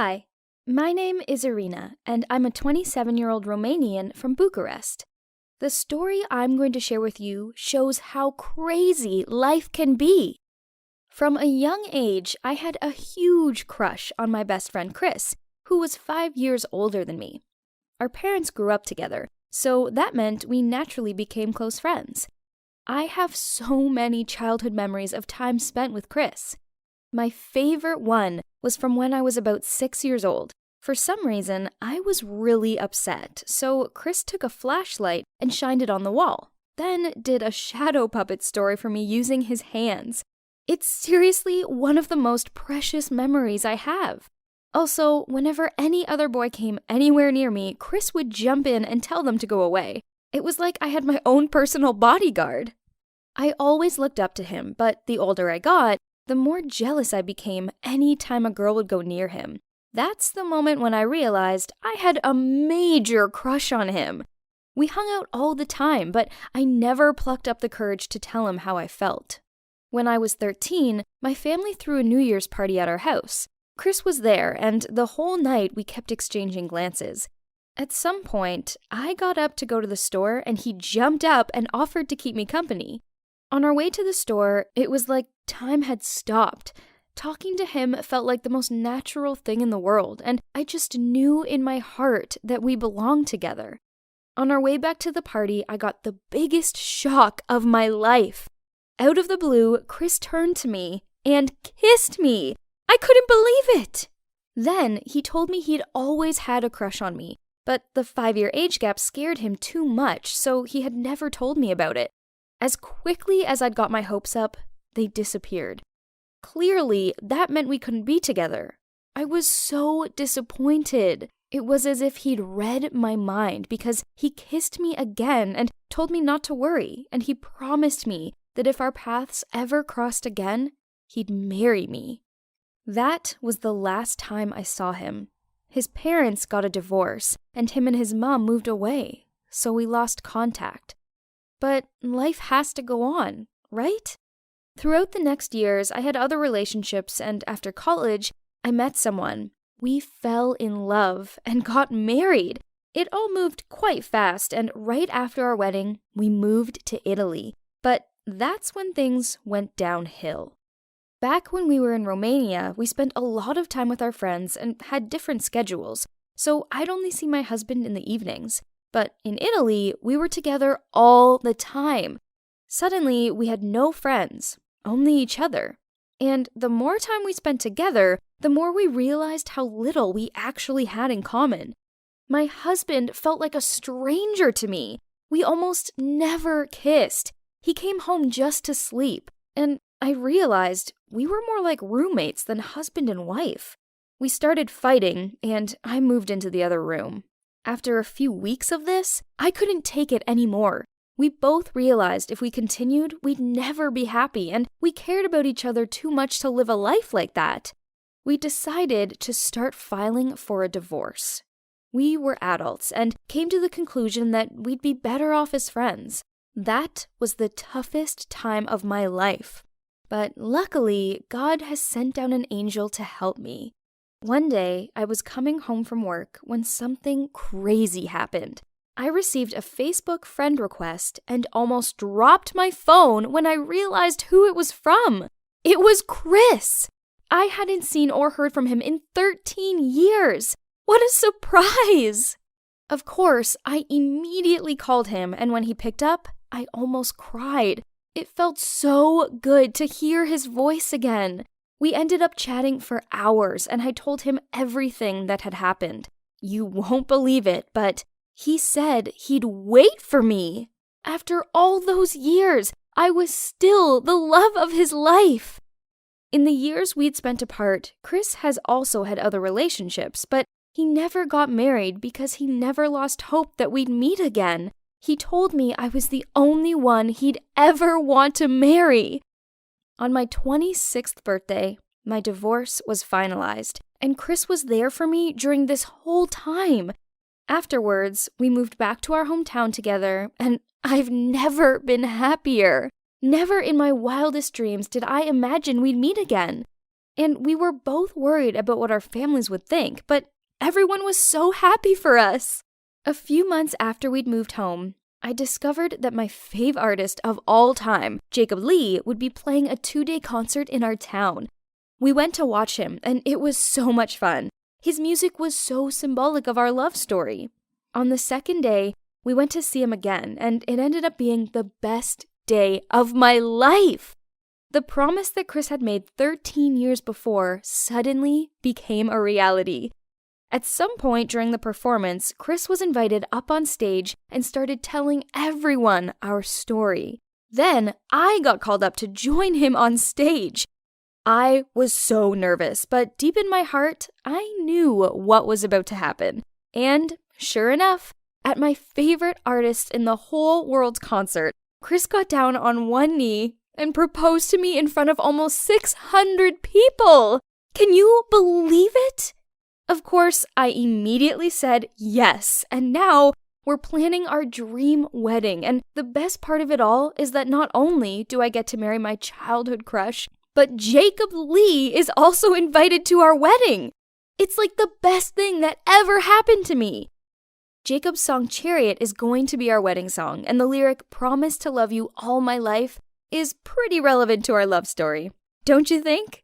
Hi, my name is Irina, and I'm a 27-year-old Romanian from Bucharest. The story I'm going to share with you shows how crazy life can be. From a young age, I had a huge crush on my best friend Chris, who was 5 years older than me. Our parents grew up together, so that meant we naturally became close friends. I have so many childhood memories of time spent with Chris. My favorite one was from when I was about 6 years old. For some reason, I was really upset, so Chris took a flashlight and shined it on the wall, then did a shadow puppet story for me using his hands. It's seriously one of the most precious memories I have. Also, whenever any other boy came anywhere near me, Chris would jump in and tell them to go away. It was like I had my own personal bodyguard. I always looked up to him, but the older I got, the more jealous I became any time a girl would go near him. That's the moment when I realized I had a major crush on him. We hung out all the time, but I never plucked up the courage to tell him how I felt. When I was 13, my family threw a New Year's party at our house. Chris was there, and the whole night we kept exchanging glances. At some point, I got up to go to the store, and he jumped up and offered to keep me company. On our way to the store, it was like time had stopped. Talking to him felt like the most natural thing in the world, and I just knew in my heart that we belonged together. On our way back to the party, I got the biggest shock of my life. Out of the blue, Chris turned to me and kissed me. I couldn't believe it! Then he told me he'd always had a crush on me, but the 5-year age gap scared him too much, so he had never told me about it. As quickly as I'd got my hopes up, they disappeared. Clearly, that meant we couldn't be together. I was so disappointed. It was as if he'd read my mind because he kissed me again and told me not to worry, and he promised me that if our paths ever crossed again, he'd marry me. That was the last time I saw him. His parents got a divorce, and him and his mom moved away, so we lost contact. But life has to go on, right? Throughout the next years, I had other relationships, and after college, I met someone. We fell in love and got married. It all moved quite fast, and right after our wedding, we moved to Italy. But that's when things went downhill. Back when we were in Romania, we spent a lot of time with our friends and had different schedules, so I'd only see my husband in the evenings. But in Italy, we were together all the time. Suddenly, we had no friends, only each other. And the more time we spent together, the more we realized how little we actually had in common. My husband felt like a stranger to me. We almost never kissed. He came home just to sleep. And I realized we were more like roommates than husband and wife. We started fighting, and I moved into the other room. After a few weeks of this, I couldn't take it anymore. We both realized if we continued, we'd never be happy, and we cared about each other too much to live a life like that. We decided to start filing for a divorce. We were adults and came to the conclusion that we'd be better off as friends. That was the toughest time of my life. But luckily, God has sent down an angel to help me. One day, I was coming home from work when something crazy happened. I received a Facebook friend request and almost dropped my phone when I realized who it was from. It was Chris! I hadn't seen or heard from him in 13 years. What a surprise! Of course, I immediately called him, and when he picked up, I almost cried. It felt so good to hear his voice again. We ended up chatting for hours, and I told him everything that had happened. You won't believe it, but he said he'd wait for me. After all those years, I was still the love of his life. In the years we'd spent apart, Chris has also had other relationships, but he never got married because he never lost hope that we'd meet again. He told me I was the only one he'd ever want to marry. On my 26th birthday, my divorce was finalized, and Chris was there for me during this whole time. Afterwards, we moved back to our hometown together, and I've never been happier. Never in my wildest dreams did I imagine we'd meet again. and we were both worried about what our families would think, but everyone was so happy for us. A few months after we'd moved home, I discovered that my fave artist of all time, Jacob Lee, would be playing a 2-day concert in our town. We went to watch him, and it was so much fun. His music was so symbolic of our love story. On the second day, we went to see him again, and it ended up being the best day of my life. The promise that Chris had made 13 years before suddenly became a reality. At some point during the performance, Chris was invited up on stage and started telling everyone our story. Then I got called up to join him on stage. I was so nervous, but deep in my heart, I knew what was about to happen. And sure enough, at my favorite artist in the whole world's concert, Chris got down on one knee and proposed to me in front of almost 600 people. Can you believe it? Of course, I immediately said yes, and now we're planning our dream wedding. And the best part of it all is that not only do I get to marry my childhood crush, but Jacob Lee is also invited to our wedding. It's like the best thing that ever happened to me. Jacob's song Chariot is going to be our wedding song, and the lyric Promise to Love You All My Life is pretty relevant to our love story. Don't you think?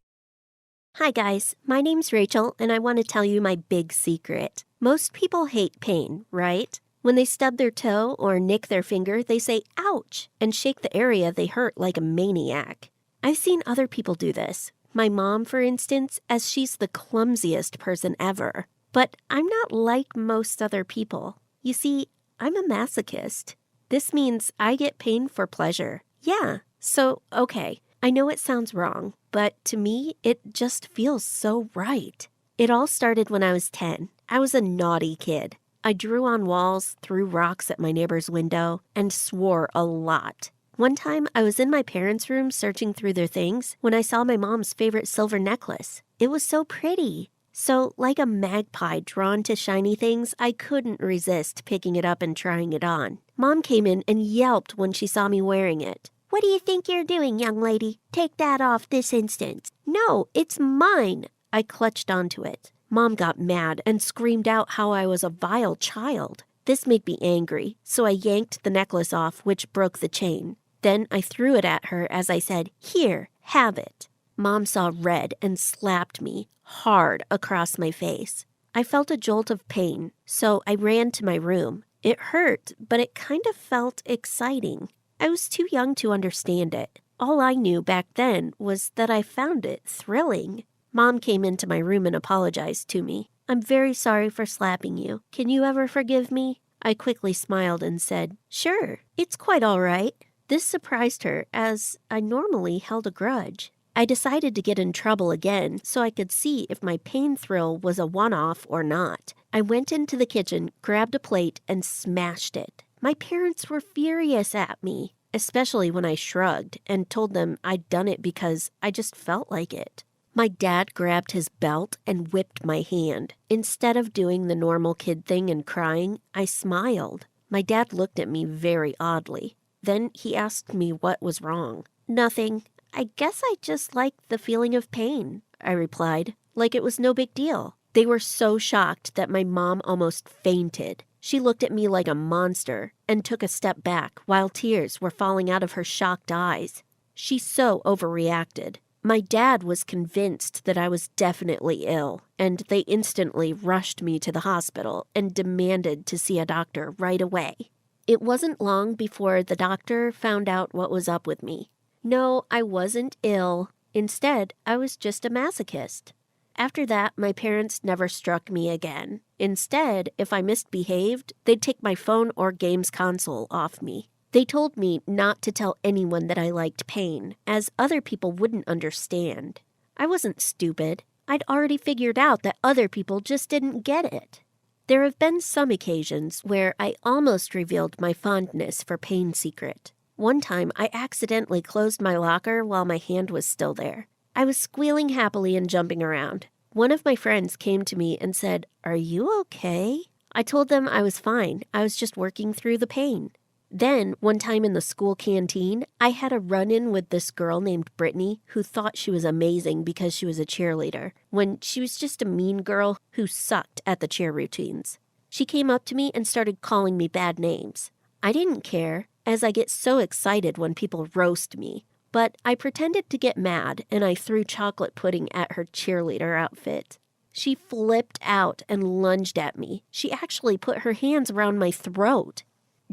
Hi guys, my name's Rachel, and I want to tell you my big secret. Most people hate pain, right? When they stub their toe or nick their finger, they say ouch and shake the area they hurt like a maniac. I've seen other people do this. My mom, for instance, as she's the clumsiest person ever. But I'm not like most other people. You see, I'm a masochist. This means I get pain for pleasure. Yeah, so okay. I know it sounds wrong, but to me, it just feels so right. It all started when I was 10. I was a naughty kid. I drew on walls, threw rocks at my neighbor's window, and swore a lot. One time, I was in my parents' room searching through their things when I saw my mom's favorite silver necklace. It was so pretty. So, like a magpie drawn to shiny things, I couldn't resist picking it up and trying it on. Mom came in and yelped when she saw me wearing it. "What do you think you're doing, young lady? Take that off this instant." "No, it's mine." I clutched onto it. Mom got mad and screamed out how I was a vile child. This made me angry, so I yanked the necklace off, which broke the chain. Then I threw it at her as I said, "Here, have it." Mom saw red and slapped me hard across my face. I felt a jolt of pain, so I ran to my room. It hurt, but it kind of felt exciting. I was too young to understand it. All I knew back then was that I found it thrilling. Mom came into my room and apologized to me. "I'm very sorry for slapping you. Can you ever forgive me?" I quickly smiled and said, "Sure, it's quite all right." This surprised her, as I normally held a grudge. I decided to get in trouble again so I could see if my pain thrill was a one-off or not. I went into the kitchen, grabbed a plate, and smashed it. My parents were furious at me, especially when I shrugged and told them I'd done it because I just felt like it. My dad grabbed his belt and whipped my hand. Instead of doing the normal kid thing and crying, I smiled. My dad looked at me very oddly. Then he asked me what was wrong. "Nothing. I guess I just liked the feeling of pain," I replied, like it was no big deal. They were so shocked that my mom almost fainted. She looked at me like a monster and took a step back while tears were falling out of her shocked eyes. She so overreacted. My dad was convinced that I was definitely ill, and they instantly rushed me to the hospital and demanded to see a doctor right away. It wasn't long before the doctor found out what was up with me. No, I wasn't ill. Instead, I was just a masochist. After that, my parents never struck me again. Instead, if I misbehaved, they'd take my phone or games console off me. They told me not to tell anyone that I liked pain, as other people wouldn't understand. I wasn't stupid. I'd already figured out that other people just didn't get it. There have been some occasions where I almost revealed my fondness for pain secret. One time, I accidentally closed my locker while my hand was still there. I was squealing happily and jumping around. One of my friends came to me and said, "Are you okay?" I told them I was fine. I was just working through the pain. Then, one time in the school canteen, I had a run-in with this girl named Brittany who thought she was amazing because she was a cheerleader, when she was just a mean girl who sucked at the cheer routines. She came up to me and started calling me bad names. I didn't care, as I get so excited when people roast me, but I pretended to get mad and I threw chocolate pudding at her cheerleader outfit. She flipped out and lunged at me. She actually put her hands around my throat.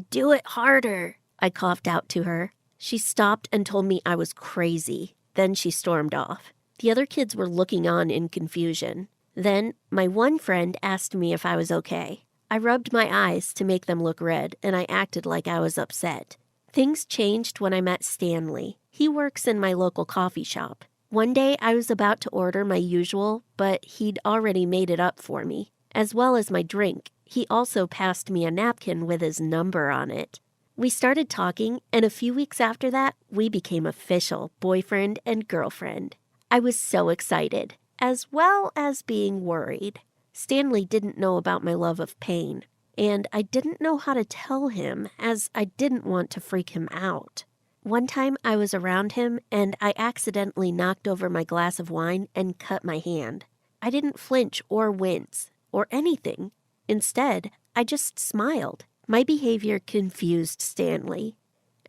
"Do it harder," I coughed out to her. She stopped and told me I was crazy. Then she stormed off. The other kids were looking on in confusion. Then my one friend asked me if I was okay. I rubbed my eyes to make them look red, and I acted like I was upset. Things changed when I met Stanley. He works in my local coffee shop. One day I was about to order my usual, but he'd already made it up for me, as well as my drink. He also passed me a napkin with his number on it. We started talking, and a few weeks after that, we became official boyfriend and girlfriend. I was so excited, as well as being worried. Stanley didn't know about my love of pain, and I didn't know how to tell him, as I didn't want to freak him out. One time I was around him, and I accidentally knocked over my glass of wine and cut my hand. I didn't flinch or wince, or anything. Instead, I just smiled. My behavior confused Stanley.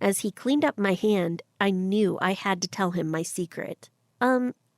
As he cleaned up my hand, I knew I had to tell him my secret.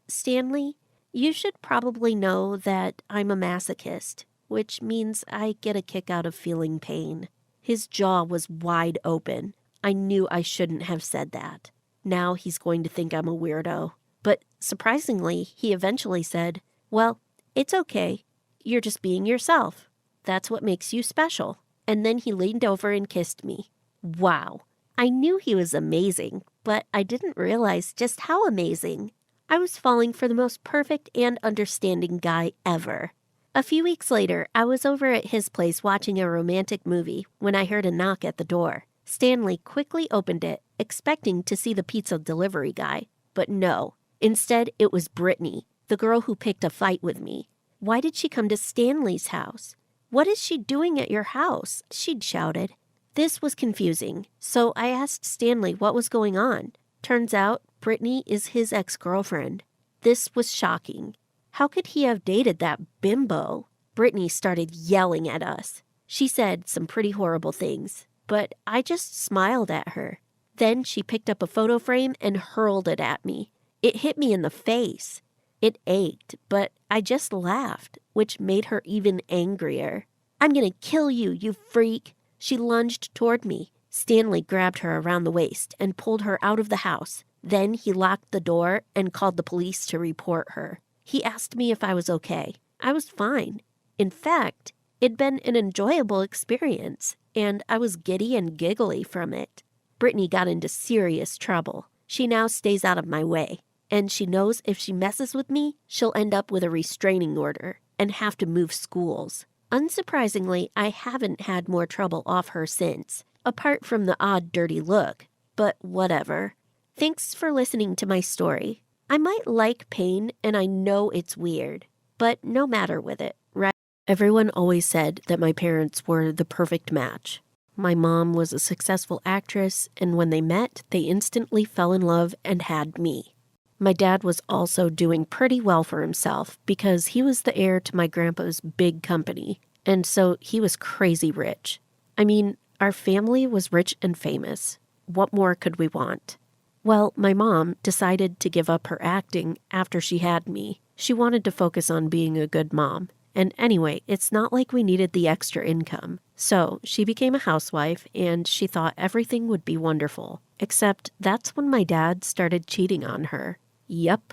Stanley, you should probably know that I'm a masochist, which means I get a kick out of feeling pain." His jaw was wide open. I knew I shouldn't have said that. Now he's going to think I'm a weirdo. But surprisingly, he eventually said, "Well, it's okay. You're just being yourself. That's what makes you special." And then he leaned over and kissed me. Wow. I knew he was amazing, but I didn't realize just how amazing. I was falling for the most perfect and understanding guy ever. A few weeks later, I was over at his place watching a romantic movie when I heard a knock at the door. Stanley quickly opened it, expecting to see the pizza delivery guy. But no. Instead, it was Brittany, the girl who picked a fight with me. Why did she come to Stanley's house? "What is she doing at your house?" she'd shouted. This was confusing, so I asked Stanley what was going on. Turns out, Brittany is his ex-girlfriend. This was shocking. How could he have dated that bimbo? Brittany started yelling at us. She said some pretty horrible things, but I just smiled at her. Then she picked up a photo frame and hurled it at me. It hit me in the face. It ached, but I just laughed, which made her even angrier. "I'm gonna kill you, you freak." She lunged toward me. Stanley grabbed her around the waist and pulled her out of the house. Then he locked the door and called the police to report her. He asked me if I was okay. I was fine. In fact, it'd been an enjoyable experience, and I was giddy and giggly from it. Brittany got into serious trouble. She now stays out of my way, and she knows if she messes with me, she'll end up with a restraining order and have to move schools. Unsurprisingly, I haven't had more trouble off her since, apart from the odd dirty look, but whatever. Thanks for listening to my story. I might like pain, and I know it's weird, but no matter with it, right? Everyone always said that my parents were the perfect match. My mom was a successful actress, and when they met, they instantly fell in love and had me. My dad was also doing pretty well for himself because he was the heir to my grandpa's big company, and so he was crazy rich. I mean, our family was rich and famous. What more could we want? Well, my mom decided to give up her acting after she had me. She wanted to focus on being a good mom. And anyway, it's not like we needed the extra income. So she became a housewife, and she thought everything would be wonderful. Except that's when my dad started cheating on her. Yup.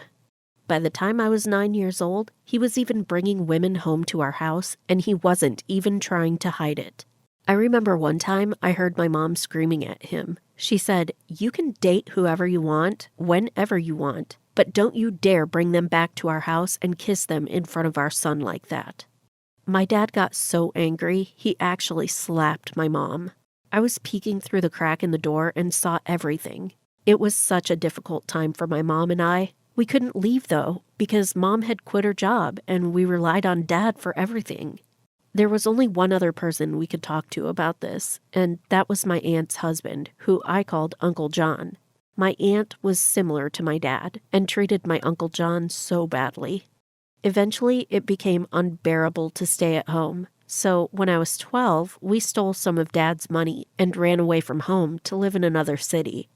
By the time I was 9 years old, he was even bringing women home to our house, and he wasn't even trying to hide it. I remember one time I heard my mom screaming at him. She said, "You can date whoever you want, whenever you want, but don't you dare bring them back to our house and kiss them in front of our son like that." My dad got so angry, he actually slapped my mom. I was peeking through the crack in the door and saw everything. It was such a difficult time for my mom and I. We couldn't leave, though, because Mom had quit her job and we relied on Dad for everything. There was only one other person we could talk to about this, and that was my aunt's husband, who I called Uncle John. My aunt was similar to my dad and treated my Uncle John so badly. Eventually, it became unbearable to stay at home. So when I was 12, we stole some of Dad's money and ran away from home to live in another city.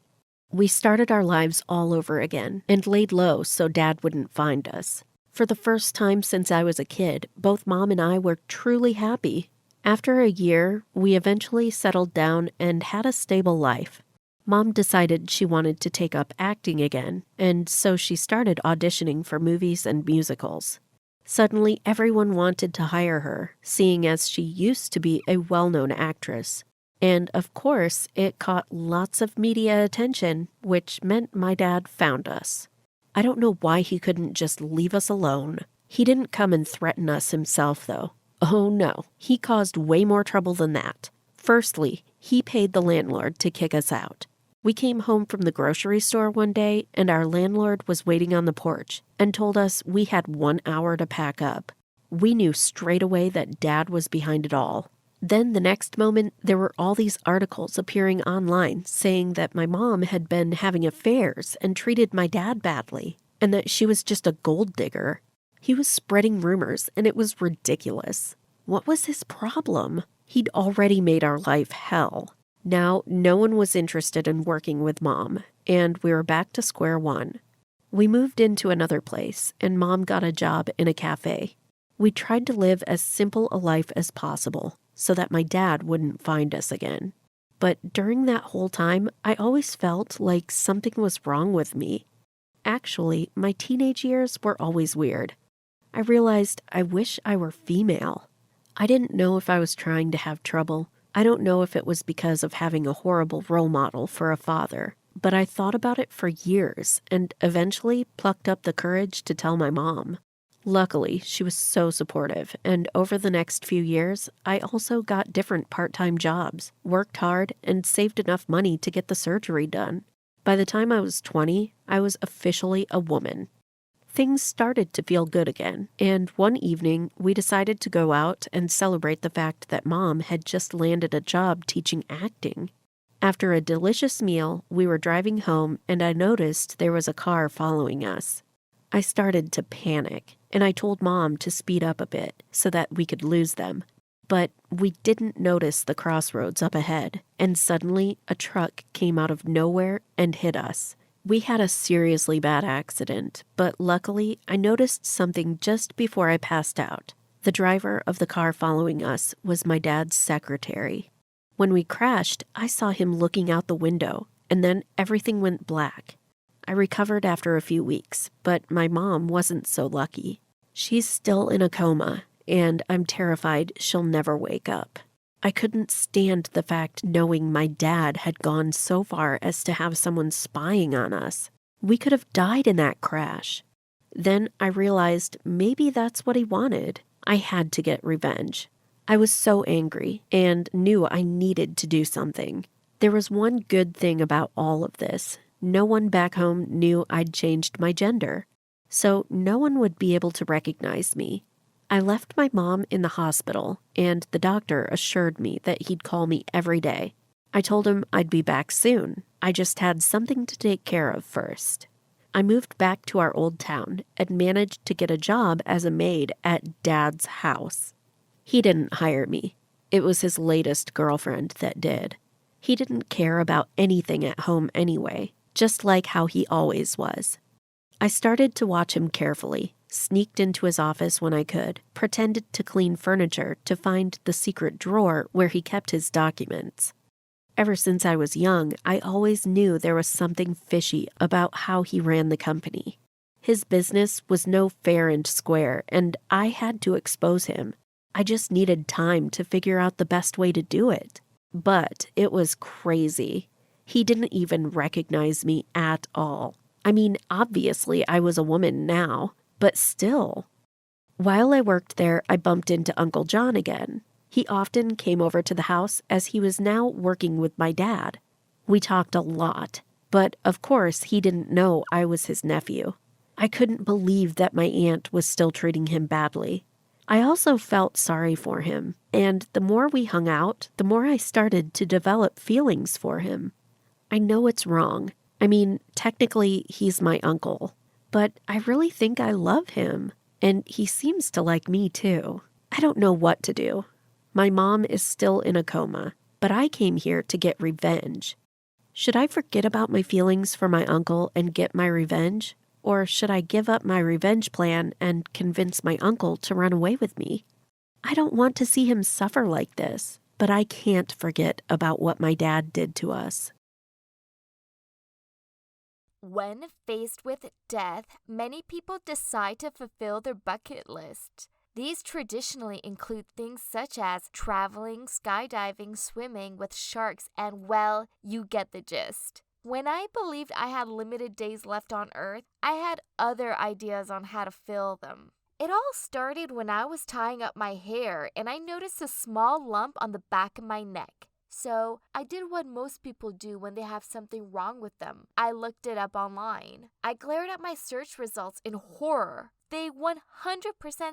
We started our lives all over again and laid low so Dad wouldn't find us. For the first time since I was a kid, both Mom and I were truly happy. After a year, we eventually settled down and had a stable life. Mom decided she wanted to take up acting again, and so she started auditioning for movies and musicals. Suddenly, everyone wanted to hire her, seeing as she used to be a well-known actress. And of course, it caught lots of media attention, which meant my dad found us. I don't know why he couldn't just leave us alone. He didn't come and threaten us himself, though. Oh no, he caused way more trouble than that. Firstly, he paid the landlord to kick us out. We came home from the grocery store one day, and our landlord was waiting on the porch and told us we had 1 hour to pack up. We knew straight away that Dad was behind it all. Then the next moment, there were all these articles appearing online saying that my mom had been having affairs and treated my dad badly, and that she was just a gold digger. He was spreading rumors, and it was ridiculous. What was his problem? He'd already made our life hell. Now, no one was interested in working with Mom, and we were back to square one. We moved into another place, and Mom got a job in a cafe. We tried to live as simple a life as possible so that my dad wouldn't find us again. But during that whole time, I always felt like something was wrong with me. Actually, my teenage years were always weird. I realized I wish I were female. I didn't know if I was trying to have trouble. I don't know if it was because of having a horrible role model for a father, but I thought about it for years and eventually plucked up the courage to tell my mom. Luckily, she was so supportive, and over the next few years, I also got different part-time jobs, worked hard, and saved enough money to get the surgery done. By the time I was 20, I was officially a woman. Things started to feel good again, and one evening, we decided to go out and celebrate the fact that Mom had just landed a job teaching acting. After a delicious meal, we were driving home, and I noticed there was a car following us. I started to panic, and I told Mom to speed up a bit so that we could lose them. But we didn't notice the crossroads up ahead, and suddenly a truck came out of nowhere and hit us. We had a seriously bad accident, but luckily I noticed something just before I passed out. The driver of the car following us was my dad's secretary. When we crashed, I saw him looking out the window, and then everything went black. I recovered after a few weeks, but my mom wasn't so lucky. She's still in a coma, and I'm terrified she'll never wake up. I couldn't stand the fact knowing my dad had gone so far as to have someone spying on us. We could have died in that crash. Then I realized maybe that's what he wanted. I had to get revenge. I was so angry and knew I needed to do something. There was one good thing about all of this. No one back home knew I'd changed my gender, so no one would be able to recognize me. I left my mom in the hospital, and the doctor assured me that he'd call me every day. I told him I'd be back soon. I just had something to take care of first. I moved back to our old town and managed to get a job as a maid at Dad's house. He didn't hire me. It was his latest girlfriend that did. He didn't care about anything at home anyway, just like how he always was. I started to watch him carefully, sneaked into his office when I could, pretended to clean furniture to find the secret drawer where he kept his documents. Ever since I was young, I always knew there was something fishy about how he ran the company. His business was no fair and square, and I had to expose him. I just needed time to figure out the best way to do it. But it was crazy. He didn't even recognize me at all. I mean, obviously I was a woman now, but still. While I worked there, I bumped into Uncle John again. He often came over to the house as he was now working with my dad. We talked a lot, but of course he didn't know I was his nephew. I couldn't believe that my aunt was still treating him badly. I also felt sorry for him, and the more we hung out, the more I started to develop feelings for him. I know it's wrong. I mean, technically, he's my uncle, but I really think I love him, and he seems to like me too. I don't know what to do. My mom is still in a coma, but I came here to get revenge. Should I forget about my feelings for my uncle and get my revenge? Or should I give up my revenge plan and convince my uncle to run away with me? I don't want to see him suffer like this, but I can't forget about what my dad did to us. When faced with death, many people decide to fulfill their bucket list. These traditionally include things such as traveling, skydiving, swimming with sharks, and well, you get the gist. When I believed I had limited days left on Earth, I had other ideas on how to fill them. It all started when I was tying up my hair and I noticed a small lump on the back of my neck. So I did what most people do when they have something wrong with them. I looked it up online. I glared at my search results in horror. They 100%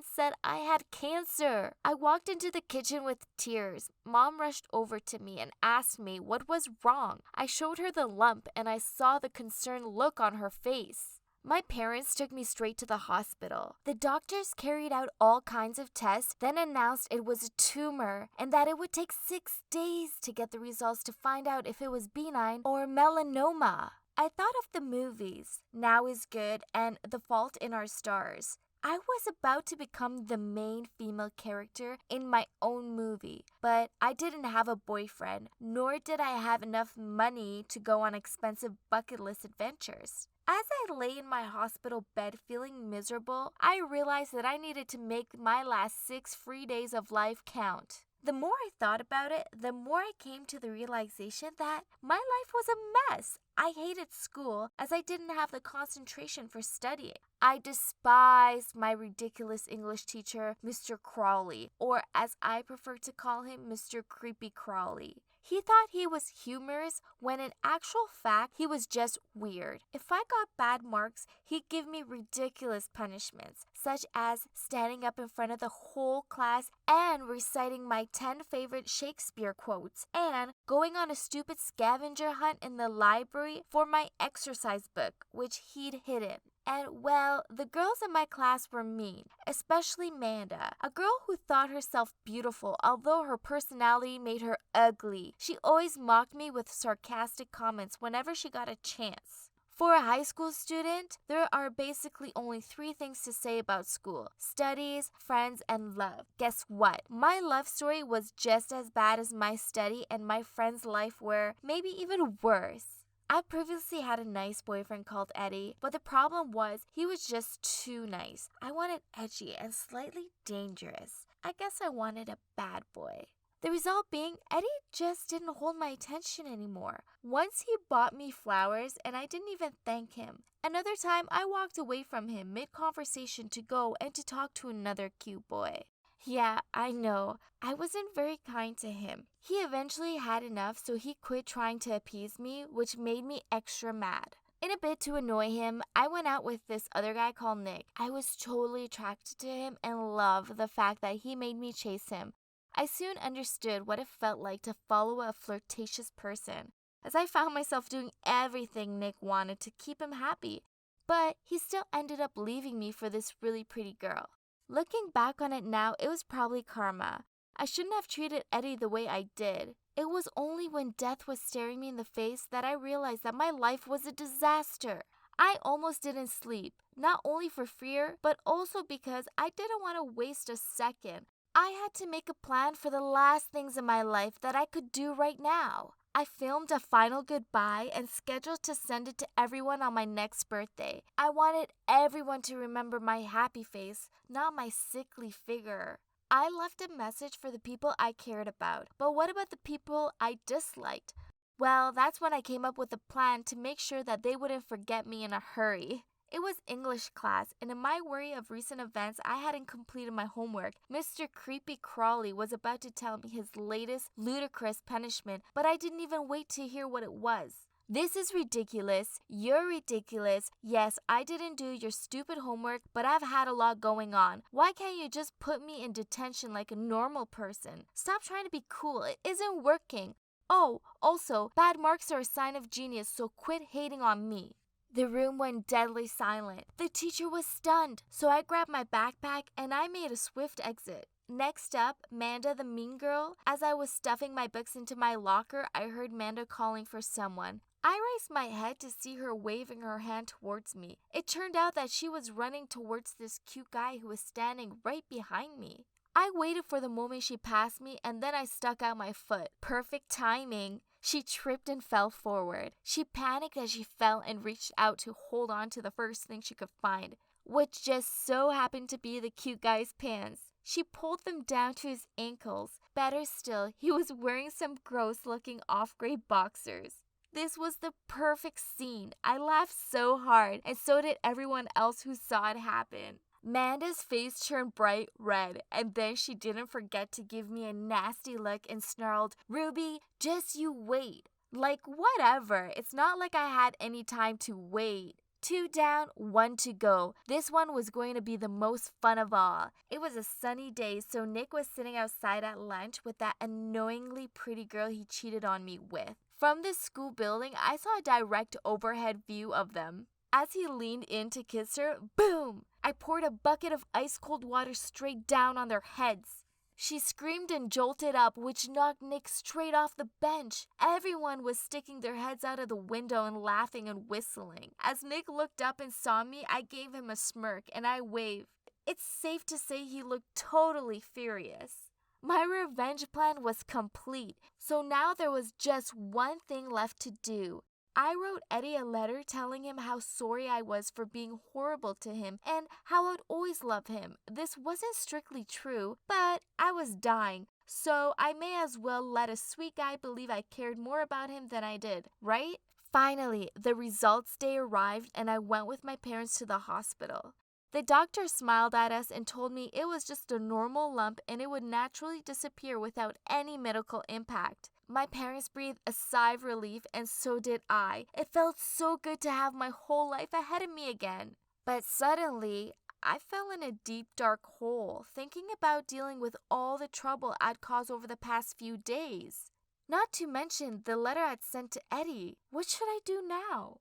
said I had cancer. I walked into the kitchen with tears. Mom rushed over to me and asked me what was wrong. I showed her the lump and I saw the concerned look on her face. My parents took me straight to the hospital. The doctors carried out all kinds of tests, then announced it was a tumor and that it would take 6 days to get the results to find out if it was benign or melanoma. I thought of the movies, Now is Good and The Fault in Our Stars. I was about to become the main female character in my own movie, but I didn't have a boyfriend, nor did I have enough money to go on expensive bucket list adventures. As I lay in my hospital bed feeling miserable, I realized that I needed to make my last 6 free days of life count. The more I thought about it, the more I came to the realization that my life was a mess. I hated school as I didn't have the concentration for studying. I despised my ridiculous English teacher, Mr. Crawley, or as I prefer to call him, Mr. Creepy Crawley. He thought he was humorous when in actual fact he was just weird. If I got bad marks, he'd give me ridiculous punishments, such as standing up in front of the whole class and reciting my 10 favorite Shakespeare quotes, and going on a stupid scavenger hunt in the library for my exercise book, which he'd hidden. And well, the girls in my class were mean, especially Manda, a girl who thought herself beautiful although her personality made her ugly. She always mocked me with sarcastic comments whenever she got a chance. For a high school student, there are basically only 3 things to say about school: studies, friends, and love. Guess what? My love story was just as bad as my study, and my friend's life were maybe even worse. I previously had a nice boyfriend called Eddie, but the problem was he was just too nice. I wanted edgy and slightly dangerous. I guess I wanted a bad boy. The result being, Eddie just didn't hold my attention anymore. Once he bought me flowers and I didn't even thank him. Another time I walked away from him mid-conversation to go and to talk to another cute boy. Yeah, I know. I wasn't very kind to him. He eventually had enough, so he quit trying to appease me, which made me extra mad. In a bit to annoy him, I went out with this other guy called Nick. I was totally attracted to him and loved the fact that he made me chase him. I soon understood what it felt like to follow a flirtatious person, as I found myself doing everything Nick wanted to keep him happy. But he still ended up leaving me for this really pretty girl. Looking back on it now, it was probably karma. I shouldn't have treated Eddie the way I did. It was only when death was staring me in the face that I realized that my life was a disaster. I almost didn't sleep, not only for fear, but also because I didn't want to waste a second. I had to make a plan for the last things in my life that I could do right now. I filmed a final goodbye and scheduled to send it to everyone on my next birthday. I wanted everyone to remember my happy face, not my sickly figure. I left a message for the people I cared about, but what about the people I disliked? Well, that's when I came up with a plan to make sure that they wouldn't forget me in a hurry. It was English class, and in my worry of recent events, I hadn't completed my homework. Mr. Creepy Crawley was about to tell me his latest ludicrous punishment, but I didn't even wait to hear what it was. This is ridiculous. You're ridiculous. Yes, I didn't do your stupid homework, but I've had a lot going on. Why can't you just put me in detention like a normal person? Stop trying to be cool. It isn't working. Oh, also, bad marks are a sign of genius, so quit hating on me. The room went deadly silent. The teacher was stunned, so I grabbed my backpack and I made a swift exit. Next up, Manda the mean girl. As I was stuffing my books into my locker, I heard Manda calling for someone. I raised my head to see her waving her hand towards me. It turned out that she was running towards this cute guy who was standing right behind me. I waited for the moment she passed me and then I stuck out my foot. Perfect timing. She tripped and fell forward. She panicked as she fell and reached out to hold on to the first thing she could find, which just so happened to be the cute guy's pants. She pulled them down to his ankles. Better still, he was wearing some gross-looking off-gray boxers. This was the perfect scene. I laughed so hard, and so did everyone else who saw it happen. Manda's face turned bright red, and then she didn't forget to give me a nasty look and snarled, "Ruby, just you wait." Like, whatever. It's not like I had any time to wait. 2 down, 1 to go. This one was going to be the most fun of all. It was a sunny day, so Nick was sitting outside at lunch with that annoyingly pretty girl he cheated on me with. From the school building, I saw a direct overhead view of them. As he leaned in to kiss her, boom! I poured a bucket of ice-cold water straight down on their heads. She screamed and jolted up, which knocked Nick straight off the bench. Everyone was sticking their heads out of the window and laughing and whistling. As Nick looked up and saw me, I gave him a smirk and I waved. It's safe to say he looked totally furious. My revenge plan was complete, so now there was just one thing left to do. I wrote Eddie a letter telling him how sorry I was for being horrible to him and how I'd always love him. This wasn't strictly true, but I was dying, so I may as well let a sweet guy believe I cared more about him than I did, right? Finally, the results day arrived and I went with my parents to the hospital. The doctor smiled at us and told me it was just a normal lump and it would naturally disappear without any medical impact. My parents breathed a sigh of relief, and so did I. It felt so good to have my whole life ahead of me again. But suddenly, I fell in a deep, dark hole, thinking about dealing with all the trouble I'd caused over the past few days. Not to mention the letter I'd sent to Eddie. What should I do now?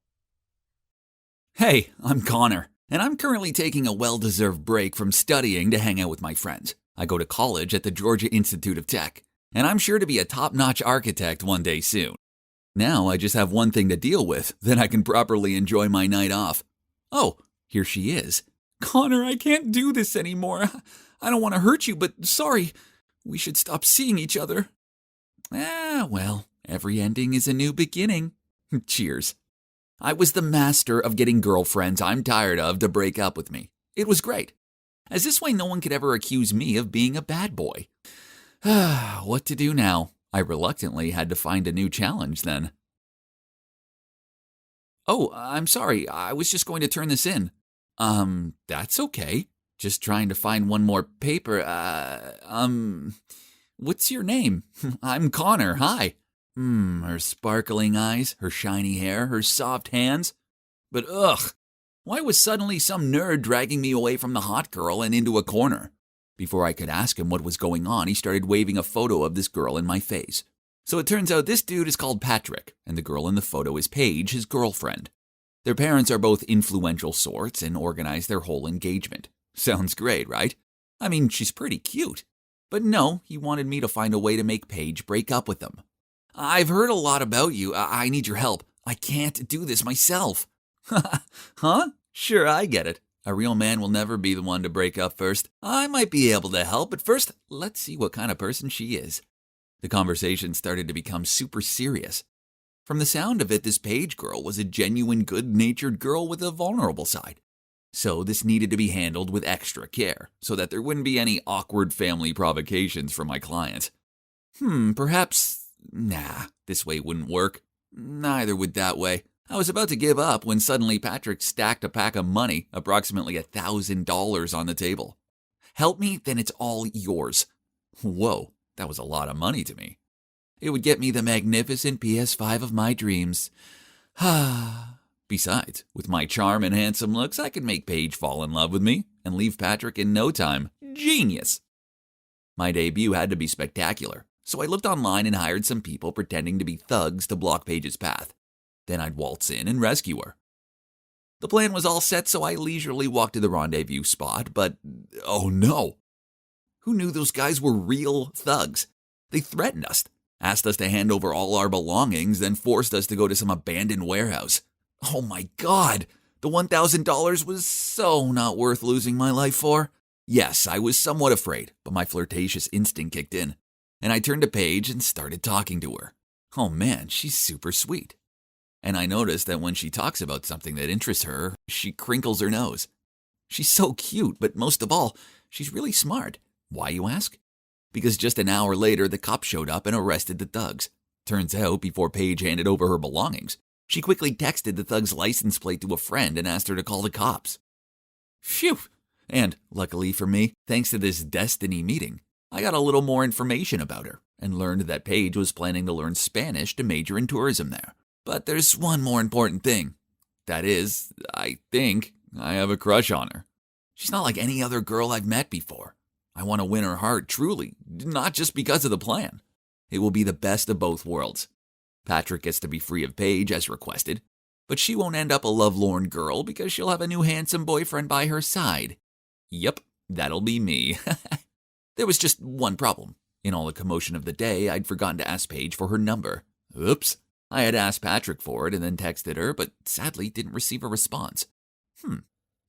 Hey, I'm Connor, and I'm currently taking a well-deserved break from studying to hang out with my friends. I go to college at the Georgia Institute of Tech, and I'm sure to be a top-notch architect one day soon. Now I just have one thing to deal with, then I can properly enjoy my night off. Oh, here she is. Connor, I can't do this anymore. I don't want to hurt you, but sorry. We should stop seeing each other. Well, every ending is a new beginning. Cheers. I was the master of getting girlfriends I'm tired of to break up with me. It was great, as this way no one could ever accuse me of being a bad boy. What to do now? I reluctantly had to find a new challenge then. Oh, I'm sorry. I was just going to turn this in. That's okay. Just trying to find one more paper. What's your name? I'm Connor. Hi. Her sparkling eyes, her shiny hair, her soft hands. But why was suddenly some nerd dragging me away from the hot girl and into a corner? Before I could ask him what was going on, he started waving a photo of this girl in my face. So it turns out this dude is called Patrick, and the girl in the photo is Paige, his girlfriend. Their parents are both influential sorts and organize their whole engagement. Sounds great, right? I mean, she's pretty cute. But no, he wanted me to find a way to make Paige break up with him. I've heard a lot about you. I need your help. I can't do this myself. Huh? Sure, I get it. A real man will never be the one to break up first. I might be able to help, but first, let's see what kind of person she is. The conversation started to become super serious. From the sound of it, this Paige girl was a genuine good-natured girl with a vulnerable side. So this needed to be handled with extra care, so that there wouldn't be any awkward family provocations from my clients. Perhaps... Nah, this way wouldn't work. Neither would that way. I was about to give up when suddenly Patrick stacked a pack of money, approximately $1,000 on the table. Help me, then it's all yours. Whoa, that was a lot of money to me. It would get me the magnificent PS5 of my dreams. Besides, with my charm and handsome looks, I could make Paige fall in love with me and leave Patrick in no time. Genius! My debut had to be spectacular, so I looked online and hired some people pretending to be thugs to block Paige's path. Then I'd waltz in and rescue her. The plan was all set, so I leisurely walked to the rendezvous spot, but oh no! Who knew those guys were real thugs? They threatened us, asked us to hand over all our belongings, then forced us to go to some abandoned warehouse. Oh my God! The $1,000 was so not worth losing my life for. Yes, I was somewhat afraid, but my flirtatious instinct kicked in, and I turned to Paige and started talking to her. Oh man, she's super sweet. And I noticed that when she talks about something that interests her, she crinkles her nose. She's so cute, but most of all, she's really smart. Why, you ask? Because just an hour later, the cops showed up and arrested the thugs. Turns out, before Paige handed over her belongings, she quickly texted the thug's license plate to a friend and asked her to call the cops. Phew! And, luckily for me, thanks to this destiny meeting, I got a little more information about her and learned that Paige was planning to learn Spanish to major in tourism there. But there's one more important thing. That is, I think I have a crush on her. She's not like any other girl I've met before. I want to win her heart, truly, not just because of the plan. It will be the best of both worlds. Patrick gets to be free of Paige as requested, but she won't end up a lovelorn girl because she'll have a new handsome boyfriend by her side. Yep, that'll be me. There was just one problem. In all the commotion of the day, I'd forgotten to ask Paige for her number. Oops. I had asked Patrick for it and then texted her, but sadly didn't receive a response.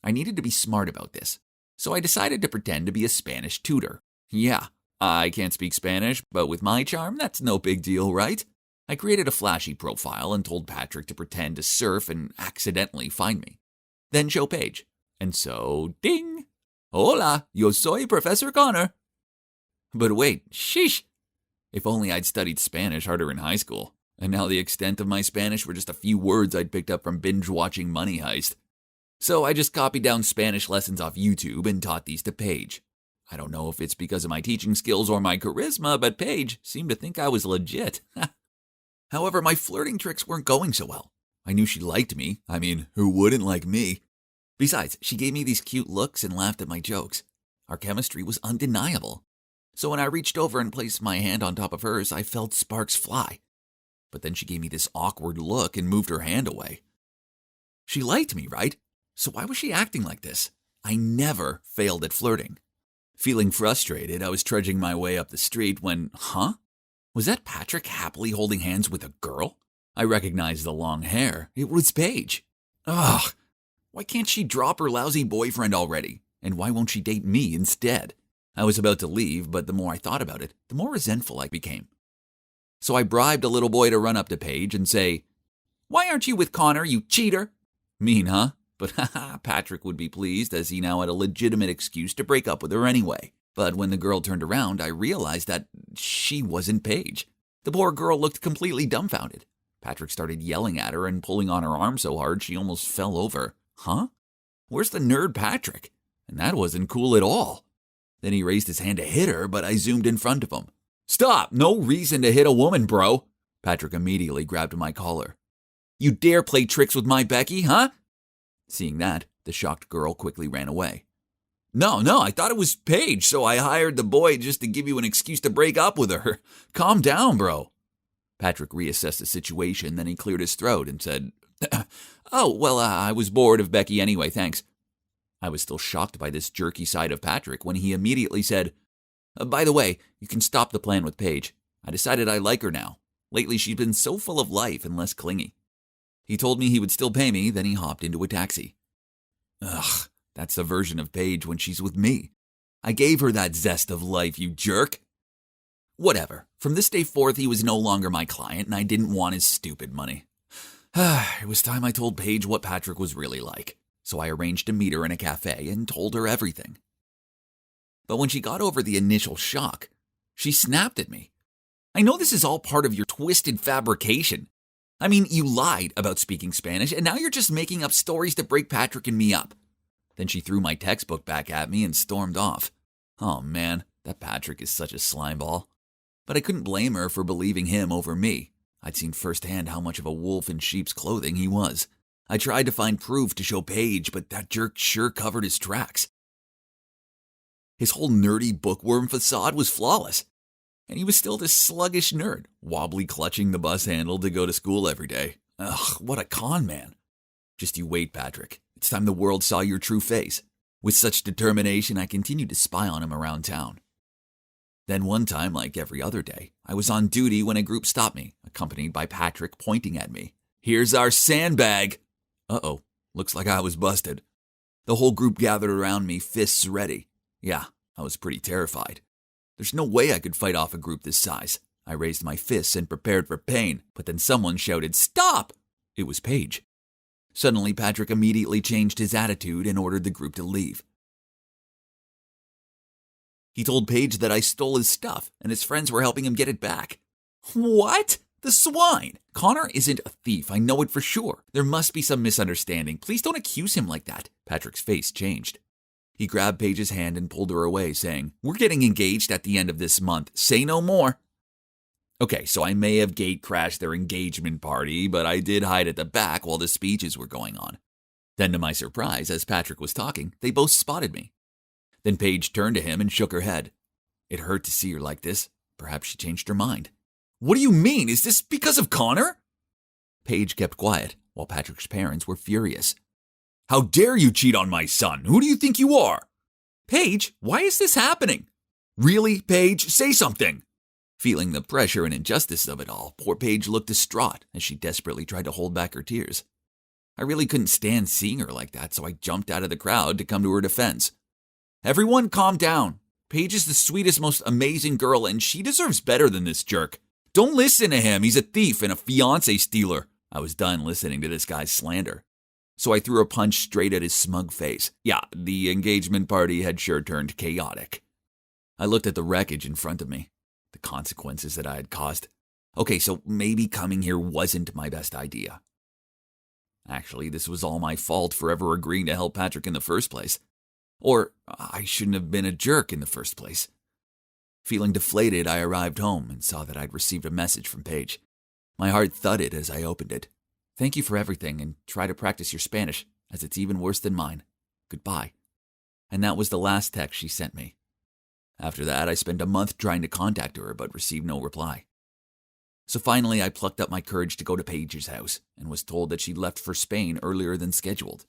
I needed to be smart about this, so I decided to pretend to be a Spanish tutor. Yeah, I can't speak Spanish, but with my charm, that's no big deal, right? I created a flashy profile and told Patrick to pretend to surf and accidentally find me. Then show Paige. And so, ding! Hola, yo soy Professor Connor. But wait, sheesh! If only I'd studied Spanish harder in high school. And now the extent of my Spanish were just a few words I'd picked up from binge-watching Money Heist. So I just copied down Spanish lessons off YouTube and taught these to Paige. I don't know if it's because of my teaching skills or my charisma, but Paige seemed to think I was legit. However, my flirting tricks weren't going so well. I knew she liked me. I mean, who wouldn't like me? Besides, she gave me these cute looks and laughed at my jokes. Our chemistry was undeniable. So when I reached over and placed my hand on top of hers, I felt sparks fly. But then she gave me this awkward look and moved her hand away. She liked me, right? So why was she acting like this? I never failed at flirting. Feeling frustrated, I was trudging my way up the street when, was that Patrick happily holding hands with a girl? I recognized the long hair. It was Paige. Ugh, why can't she drop her lousy boyfriend already? And why won't she date me instead? I was about to leave, but the more I thought about it, the more resentful I became. So I bribed a little boy to run up to Paige and say, "Why aren't you with Connor, you cheater?" Mean, huh? But Patrick would be pleased as he now had a legitimate excuse to break up with her anyway. But when the girl turned around, I realized that she wasn't Paige. The poor girl looked completely dumbfounded. Patrick started yelling at her and pulling on her arm so hard she almost fell over. Huh? Where's the nerd Patrick? And that wasn't cool at all. Then he raised his hand to hit her, but I zoomed in front of him. "Stop! No reason to hit a woman, bro!" Patrick immediately grabbed my collar. "You dare play tricks with my Becky, huh?" Seeing that, the shocked girl quickly ran away. No, I thought it was Paige, so I hired the boy just to give you an excuse to break up with her. Calm down, bro." Patrick reassessed the situation, then he cleared his throat and said, I was bored of Becky anyway, thanks." I was still shocked by this jerky side of Patrick when he immediately said, "By the way, you can stop the plan with Paige. I decided I like her now. Lately she's been so full of life and less clingy." He told me he would still pay me, then he hopped into a taxi. Ugh, that's the version of Paige when she's with me. I gave her that zest of life, you jerk. Whatever. From this day forth, he was no longer my client, and I didn't want his stupid money. It was time I told Paige what Patrick was really like, so I arranged to meet her in a cafe and told her everything. But when she got over the initial shock, she snapped at me. "I know this is all part of your twisted fabrication. I mean, you lied about speaking Spanish, and now you're just making up stories to break Patrick and me up." Then she threw my textbook back at me and stormed off. Oh man, that Patrick is such a slimeball. But I couldn't blame her for believing him over me. I'd seen firsthand how much of a wolf in sheep's clothing he was. I tried to find proof to show Paige, but that jerk sure covered his tracks. His whole nerdy bookworm facade was flawless, and he was still this sluggish nerd, wobbly clutching the bus handle to go to school every day. Ugh, what a con man. Just you wait, Patrick. It's time the world saw your true face. With such determination, I continued to spy on him around town. Then one time, like every other day, I was on duty when a group stopped me, accompanied by Patrick pointing at me. "Here's our sandbag." Uh-oh, looks like I was busted. The whole group gathered around me, fists ready. Yeah, I was pretty terrified. There's no way I could fight off a group this size. I raised my fists and prepared for pain, but then someone shouted, "Stop!" It was Paige. Suddenly, Patrick immediately changed his attitude and ordered the group to leave. He told Paige that I stole his stuff and his friends were helping him get it back. What? The swine! Connor isn't a thief, I know it for sure. There must be some misunderstanding. Please don't accuse him like that. Patrick's face changed. He grabbed Paige's hand and pulled her away, saying, "We're getting engaged at the end of this month. Say no more." Okay, so I may have gate-crashed their engagement party, but I did hide at the back while the speeches were going on. Then, to my surprise, as Patrick was talking, they both spotted me. Then Paige turned to him and shook her head. It hurt to see her like this. Perhaps she changed her mind. "What do you mean? Is this because of Connor?" Paige kept quiet, while Patrick's parents were furious. "How dare you cheat on my son? Who do you think you are?" "Paige, why is this happening?" "Really, Paige? Say something." Feeling the pressure and injustice of it all, poor Paige looked distraught as she desperately tried to hold back her tears. I really couldn't stand seeing her like that, so I jumped out of the crowd to come to her defense. "Everyone calm down. Paige is the sweetest, most amazing girl, and she deserves better than this jerk. Don't listen to him. He's a thief and a fiancé stealer." I was done listening to this guy's slander. So I threw a punch straight at his smug face. Yeah, the engagement party had sure turned chaotic. I looked at the wreckage in front of me, the consequences that I had caused. Okay, so maybe coming here wasn't my best idea. Actually, this was all my fault for ever agreeing to help Patrick in the first place. Or I shouldn't have been a jerk in the first place. Feeling deflated, I arrived home and saw that I'd received a message from Paige. My heart thudded as I opened it. "Thank you for everything, and try to practice your Spanish, as it's even worse than mine. Goodbye." And that was the last text she sent me. After that, I spent a month trying to contact her, but received no reply. So finally, I plucked up my courage to go to Paige's house, and was told that she'd left for Spain earlier than scheduled.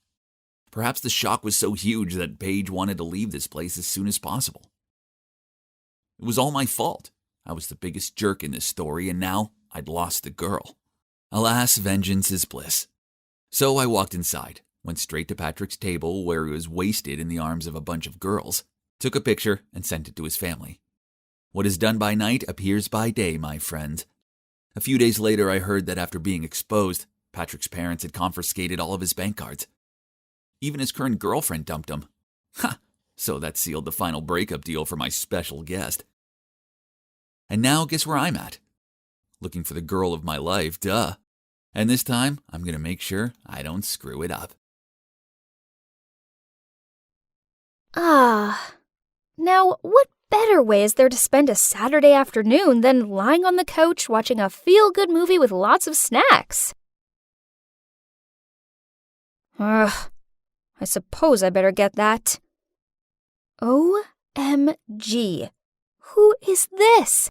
Perhaps the shock was so huge that Paige wanted to leave this place as soon as possible. It was all my fault. I was the biggest jerk in this story, and now I'd lost the girl. Alas, vengeance is bliss. So I walked inside, went straight to Patrick's table where he was wasted in the arms of a bunch of girls, took a picture, and sent it to his family. What is done by night appears by day, my friend. A few days later, I heard that after being exposed, Patrick's parents had confiscated all of his bank cards. Even his current girlfriend dumped him. Ha! So that sealed the final breakup deal for my special guest. And now, guess where I'm at? Looking for the girl of my life, duh. And this time, I'm going to make sure I don't screw it up. Now, what better way is there to spend a Saturday afternoon than lying on the couch watching a feel-good movie with lots of snacks? I suppose I better get that. OMG. Who is this?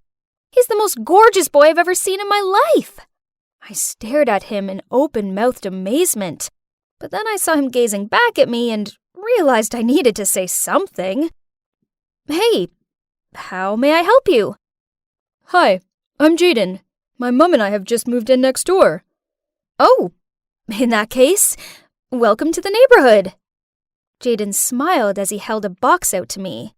He's the most gorgeous boy I've ever seen in my life. I stared at him in open-mouthed amazement, but then I saw him gazing back at me and realized I needed to say something. Hey, how may I help you? Hi, I'm Jaden. My mom and I have just moved in next door. Oh, in that case, welcome to the neighborhood. Jaden smiled as he held a box out to me.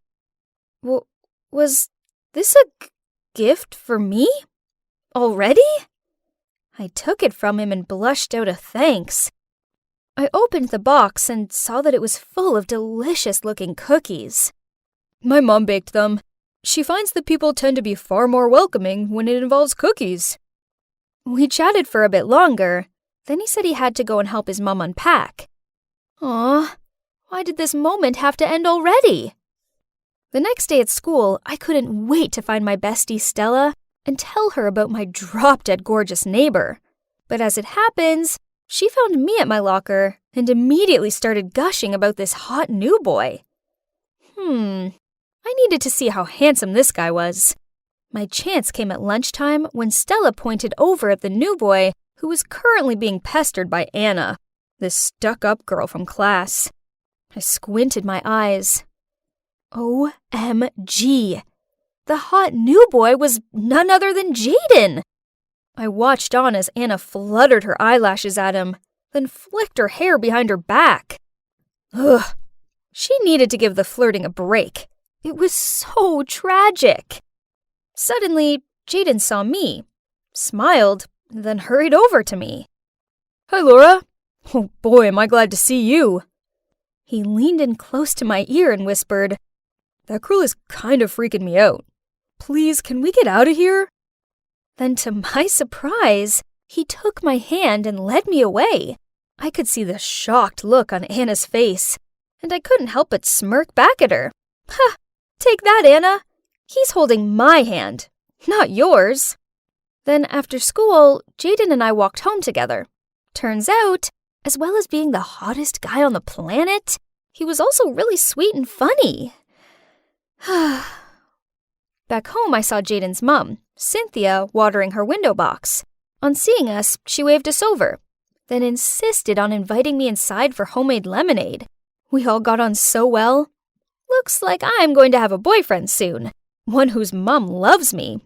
Was this a gift for me? Already? I took it from him and blushed out a thanks. I opened the box and saw that it was full of delicious-looking cookies. My mom baked them. She finds that people tend to be far more welcoming when it involves cookies. We chatted for a bit longer. Then he said he had to go and help his mom unpack. Aw, why did this moment have to end already? The next day at school, I couldn't wait to find my bestie Stella and tell her about my drop-dead gorgeous neighbor. But as it happens, she found me at my locker and immediately started gushing about this hot new boy. I needed to see how handsome this guy was. My chance came at lunchtime when Stella pointed over at the new boy who was currently being pestered by Anna, this stuck-up girl from class. I squinted my eyes. OMG! The hot new boy was none other than Jaden! I watched on as Anna fluttered her eyelashes at him, then flicked her hair behind her back. Ugh! She needed to give the flirting a break. It was so tragic. Suddenly, Jaden saw me, smiled, then hurried over to me. Hi, Laura. Oh boy, am I glad to see you. He leaned in close to my ear and whispered, That girl is kind of freaking me out. Please, can we get out of here? Then to my surprise, he took my hand and led me away. I could see the shocked look on Anna's face, and I couldn't help but smirk back at her. Ha! Take that, Anna. He's holding my hand, not yours. Then after school, Jaden and I walked home together. Turns out, as well as being the hottest guy on the planet, he was also really sweet and funny. Back home, I saw Jaden's mom, Cynthia, watering her window box. On seeing us, she waved us over, then insisted on inviting me inside for homemade lemonade. We all got on so well. Looks like I'm going to have a boyfriend soon, one whose mom loves me.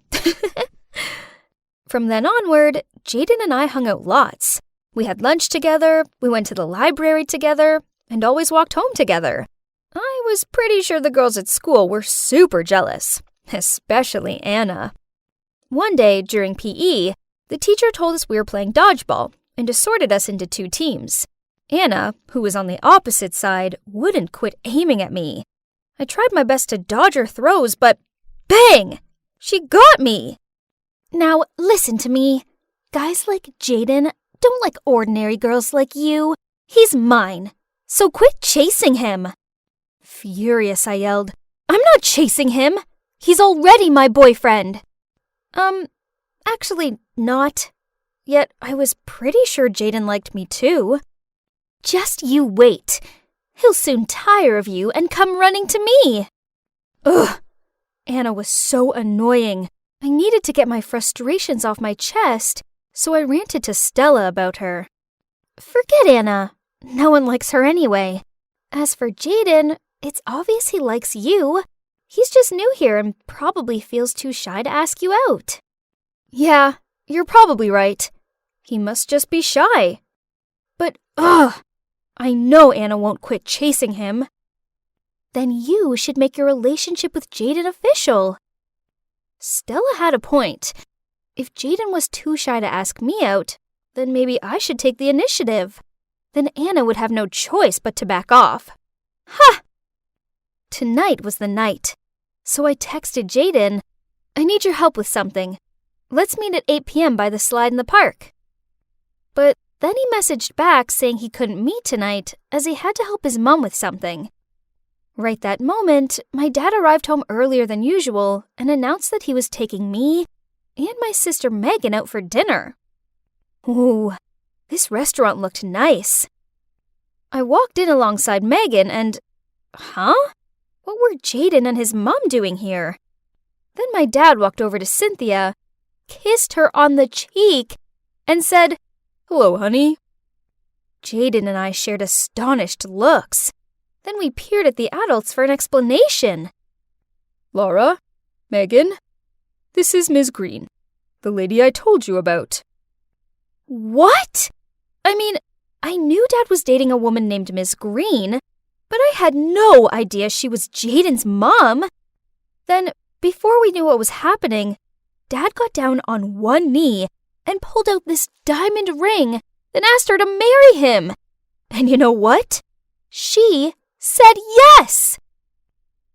From then onward, Jaden and I hung out lots. We had lunch together, we went to the library together, and always walked home together. I was pretty sure the girls at school were super jealous, especially Anna. One day during PE, the teacher told us we were playing dodgeball and assorted us into 2 teams. Anna, who was on the opposite side, wouldn't quit aiming at me. I tried my best to dodge her throws, but bang! She got me! Now, listen to me. Guys like Jaden don't like ordinary girls like you. He's mine, so quit chasing him. Furious, I yelled, I'm not chasing him. He's already my boyfriend. Actually not. Yet I was pretty sure Jaden liked me too. Just you wait. He'll soon tire of you and come running to me. Ugh! Anna was so annoying. I needed to get my frustrations off my chest, so I ranted to Stella about her. Forget Anna. No one likes her anyway. As for Jaden, it's obvious he likes you. He's just new here and probably feels too shy to ask you out. Yeah, you're probably right. He must just be shy. But, I know Anna won't quit chasing him. Then you should make your relationship with Jaden official. Stella had a point. If Jaden was too shy to ask me out, then maybe I should take the initiative. Then Anna would have no choice but to back off. Ha! Tonight was the night. So I texted Jaden, I need your help with something. Let's meet at 8 p.m. by the slide in the park. But then he messaged back saying he couldn't meet tonight as he had to help his mom with something. Right that moment, my dad arrived home earlier than usual and announced that he was taking me and my sister Megan out for dinner. Ooh, this restaurant looked nice. I walked in alongside Megan and... Huh? What were Jaden and his mom doing here? Then my dad walked over to Cynthia, kissed her on the cheek, and said, Hello, honey. Jaden and I shared astonished looks. Then we peered at the adults for an explanation. Laura, Megan, this is Ms. Green, the lady I told you about. What? I mean, I knew Dad was dating a woman named Ms. Green, but I had no idea she was Jaden's mom. Then, before we knew what was happening, Dad got down on one knee and pulled out this diamond ring, then asked her to marry him. And you know what? She said yes!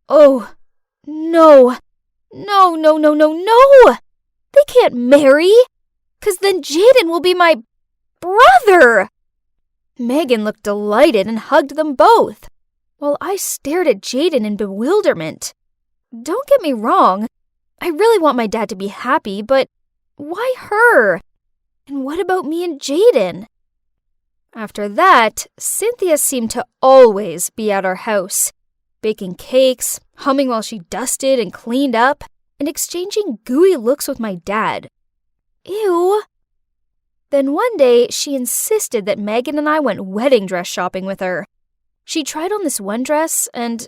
Oh, no. No. They can't marry, 'cause then Jaden will be my brother. Megan looked delighted and hugged them both, while I stared at Jaden in bewilderment. Don't get me wrong, I really want my dad to be happy, but why her? And what about me and Jaden? After that, Cynthia seemed to always be at our house, baking cakes, humming while she dusted and cleaned up, and exchanging gooey looks with my dad. Ew. Then one day, she insisted that Megan and I went wedding dress shopping with her. She tried on this one dress and,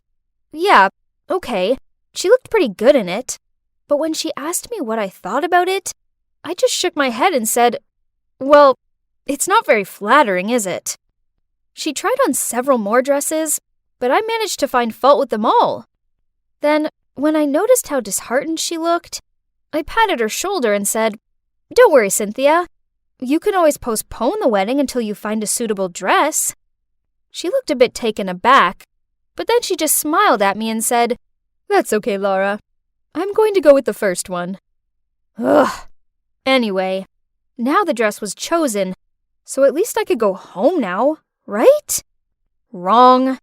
yeah, okay, she looked pretty good in it. But when she asked me what I thought about it, I just shook my head and said, well, it's not very flattering, is it? She tried on several more dresses, but I managed to find fault with them all. Then, when I noticed how disheartened she looked, I patted her shoulder and said, don't worry, Cynthia. You can always postpone the wedding until you find a suitable dress. She looked a bit taken aback, but then she just smiled at me and said, that's okay, Laura. I'm going to go with the first one. Ugh. Anyway, now the dress was chosen, so at least I could go home now, right? Wrong.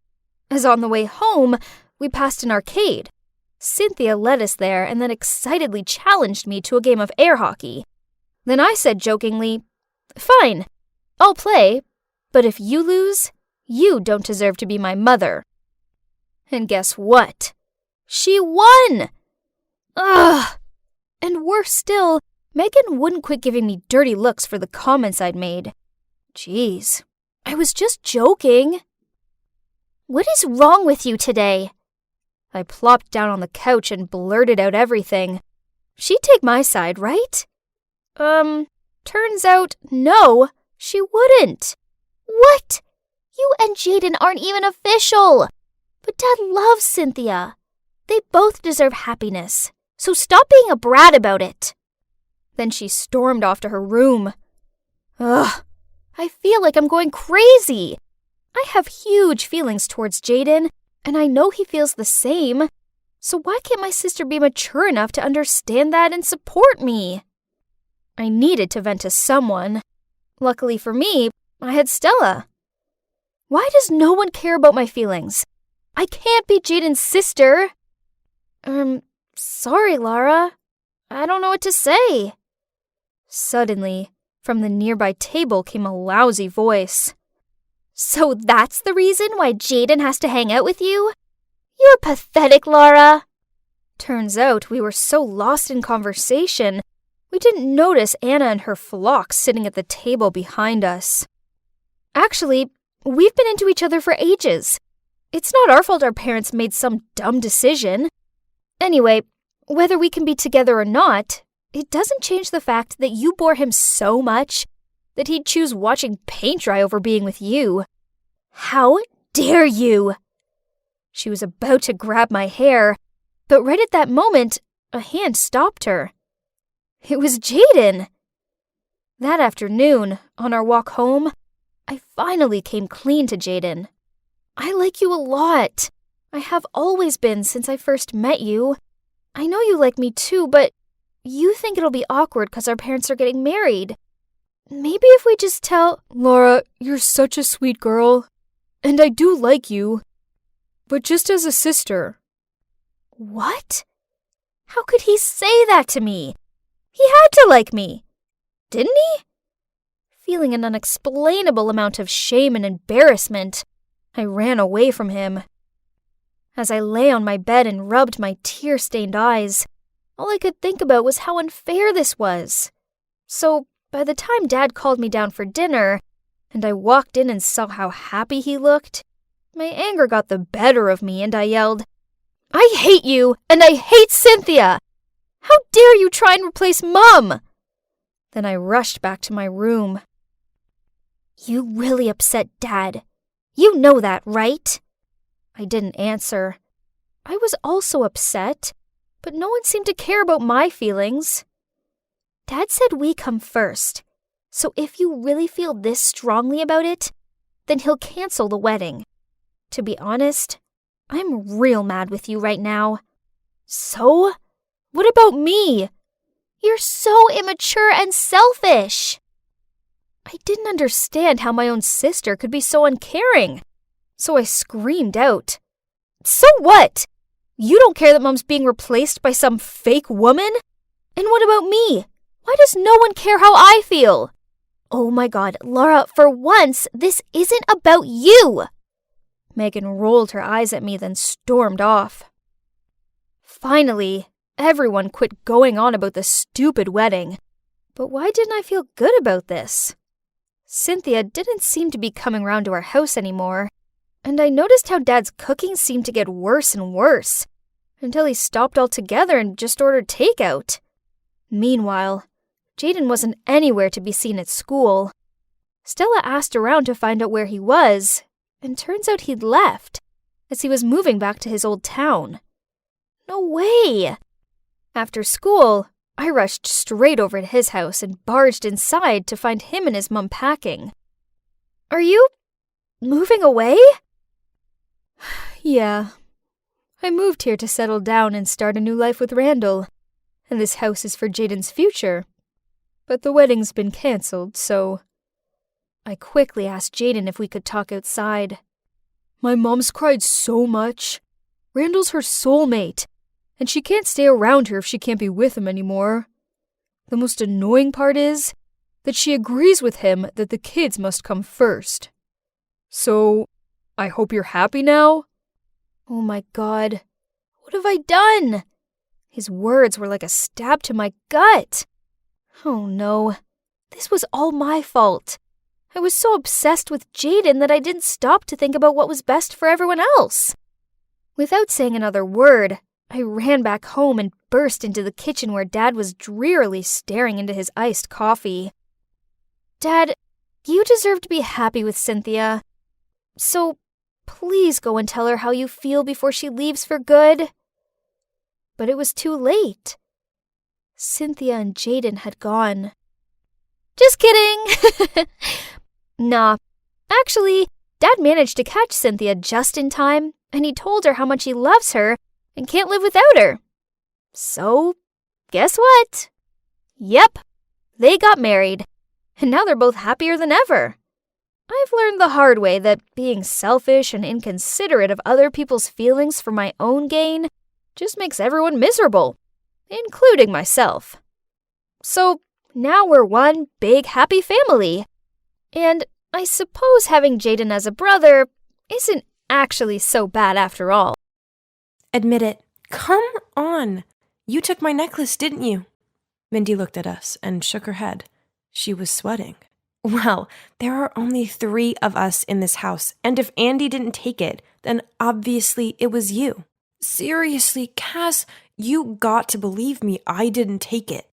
As on the way home, we passed an arcade. Cynthia led us there and then excitedly challenged me to a game of air hockey. Then I said jokingly, fine, I'll play, but if you lose, you don't deserve to be my mother. And guess what? She won! Ugh! And worse still, Megan wouldn't quit giving me dirty looks for the comments I'd made. Jeez, I was just joking. What is wrong with you today? I plopped down on the couch and blurted out everything. She'd take my side, right? Turns out, no, she wouldn't. What? You and Jaden aren't even official. But Dad loves Cynthia. They both deserve happiness, so stop being a brat about it. Then she stormed off to her room. Ugh, I feel like I'm going crazy. I have huge feelings towards Jaden, and I know he feels the same. So why can't my sister be mature enough to understand that and support me? I needed to vent to someone. Luckily for me, I had Stella. Why does no one care about my feelings? I can't be Jaden's sister. Sorry, Laura. I don't know what to say. Suddenly, from the nearby table came a lousy voice. So that's the reason why Jaden has to hang out with you? You're pathetic, Laura. Turns out we were so lost in conversation, we didn't notice Anna and her flock sitting at the table behind us. Actually, we've been into each other for ages. It's not our fault our parents made some dumb decision. Anyway, whether we can be together or not, it doesn't change the fact that you bore him so much that he'd choose watching paint dry over being with you. How dare you? She was about to grab my hair, but right at that moment, a hand stopped her. It was Jaden. That afternoon, on our walk home, I finally came clean to Jaden. I like you a lot. I have always been since I first met you. I know you like me too, but you think it'll be awkward because our parents are getting married. Maybe if we just tell... Laura, you're such a sweet girl. And I do like you. But just as a sister. What? How could he say that to me? He had to like me. Didn't he? Feeling an unexplainable amount of shame and embarrassment, I ran away from him. As I lay on my bed and rubbed my tear-stained eyes, all I could think about was how unfair this was. So, by the time Dad called me down for dinner, and I walked in and saw how happy he looked, my anger got the better of me and I yelled, I hate you, and I hate Cynthia! How dare you try and replace Mom? Then I rushed back to my room. You really upset Dad. You know that, right? I didn't answer. I was also upset, but no one seemed to care about my feelings. Dad said we come first, so if you really feel this strongly about it, then he'll cancel the wedding. To be honest, I'm real mad with you right now. So? What about me? You're so immature and selfish. I didn't understand how my own sister could be so uncaring. So I screamed out, So what? You don't care that Mom's being replaced by some fake woman? And what about me? Why does no one care how I feel? Oh my God, Laura, for once, this isn't about you. Megan rolled her eyes at me, then stormed off. Finally, everyone quit going on about the stupid wedding. But why didn't I feel good about this? Cynthia didn't seem to be coming round to our house anymore, and I noticed how Dad's cooking seemed to get worse and worse, until he stopped altogether and just ordered takeout. Meanwhile, Jaden wasn't anywhere to be seen at school. Stella asked around to find out where he was, and turns out he'd left, as he was moving back to his old town. No way! After school, I rushed straight over to his house and barged inside to find him and his mum packing. Are you moving away? Yeah. I moved here to settle down and start a new life with Randall, and this house is for Jaden's future. But the wedding's been cancelled, so I quickly asked Jaden if we could talk outside. My mom's cried so much. Randall's her soulmate, and she can't stay around here if she can't be with him anymore. The most annoying part is that she agrees with him that the kids must come first. So, I hope you're happy now? Oh my God, what have I done? His words were like a stab to my gut. Oh no, this was all my fault. I was so obsessed with Jaden that I didn't stop to think about what was best for everyone else. Without saying another word, I ran back home and burst into the kitchen where Dad was drearily staring into his iced coffee. Dad, you deserve to be happy with Cynthia. So please go and tell her how you feel before she leaves for good. But it was too late. Cynthia and Jaden had gone. Just kidding! Nah, actually, Dad managed to catch Cynthia just in time, and he told her how much he loves her and can't live without her. So, guess what? Yep, they got married, and now they're both happier than ever. I've learned the hard way that being selfish and inconsiderate of other people's feelings for my own gain just makes everyone miserable, including myself. So, now we're one big happy family. And I suppose having Jaden as a brother isn't actually so bad after all. Admit it. Come on. You took my necklace, didn't you? Mindy looked at us and shook her head. She was sweating. Well, there are only 3 of us in this house, and if Andy didn't take it, then obviously it was you. Seriously, Cass, you got to believe me, I didn't take it.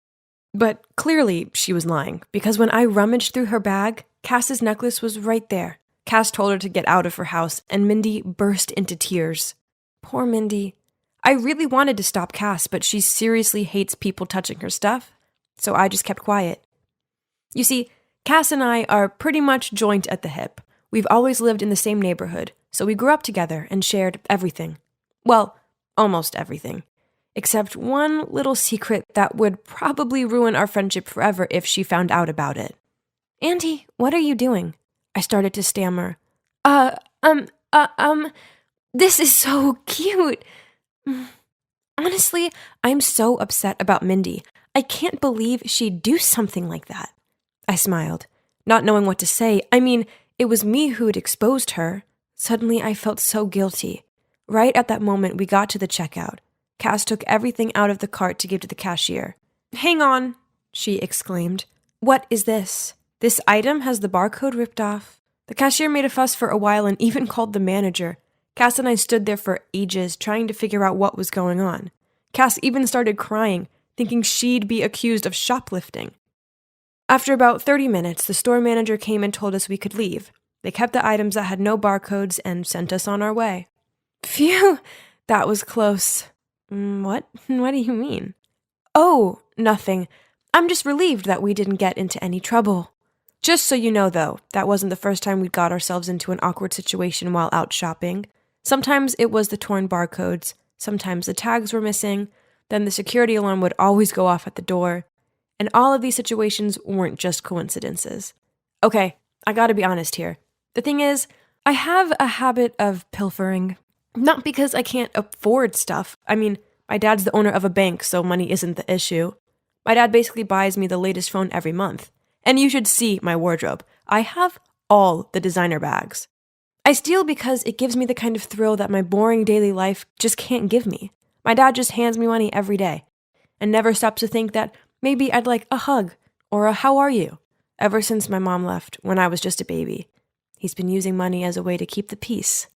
But clearly she was lying, because when I rummaged through her bag, Cass's necklace was right there. Cass told her to get out of her house, and Mindy burst into tears. Poor Mindy. I really wanted to stop Cass, but she seriously hates people touching her stuff, so I just kept quiet. You see, Cass and I are pretty much joint at the hip. We've always lived in the same neighborhood, so we grew up together and shared everything. Well, almost everything. Except one little secret that would probably ruin our friendship forever if she found out about it. Auntie, what are you doing? I started to stammer. This is so cute. Honestly, I'm so upset about Mindy. I can't believe she'd do something like that. I smiled, not knowing what to say. I mean, it was me who'd exposed her. Suddenly, I felt so guilty. Right at that moment, we got to the checkout. Cass took everything out of the cart to give to the cashier. Hang on, she exclaimed. What is this? This item has the barcode ripped off. The cashier made a fuss for a while and even called the manager. Cass and I stood there for ages trying to figure out what was going on. Cass even started crying, thinking she'd be accused of shoplifting. After about 30 minutes, the store manager came and told us we could leave. They kept the items that had no barcodes and sent us on our way. Phew, that was close. What? What do you mean? Oh, nothing. I'm just relieved that we didn't get into any trouble. Just so you know, though, that wasn't the first time we got ourselves into an awkward situation while out shopping. Sometimes it was the torn barcodes, sometimes the tags were missing, then the security alarm would always go off at the door. And all of these situations weren't just coincidences. Okay, I gotta be honest here. The thing is, I have a habit of pilfering. Not because I can't afford stuff. I mean, my dad's the owner of a bank, so money isn't the issue. My dad basically buys me the latest phone every month. And you should see my wardrobe. I have all the designer bags. I steal because it gives me the kind of thrill that my boring daily life just can't give me. My dad just hands me money every day and never stops to think that maybe I'd like a hug or a how are you ever since my mom left when I was just a baby. He's been using money as a way to keep the peace.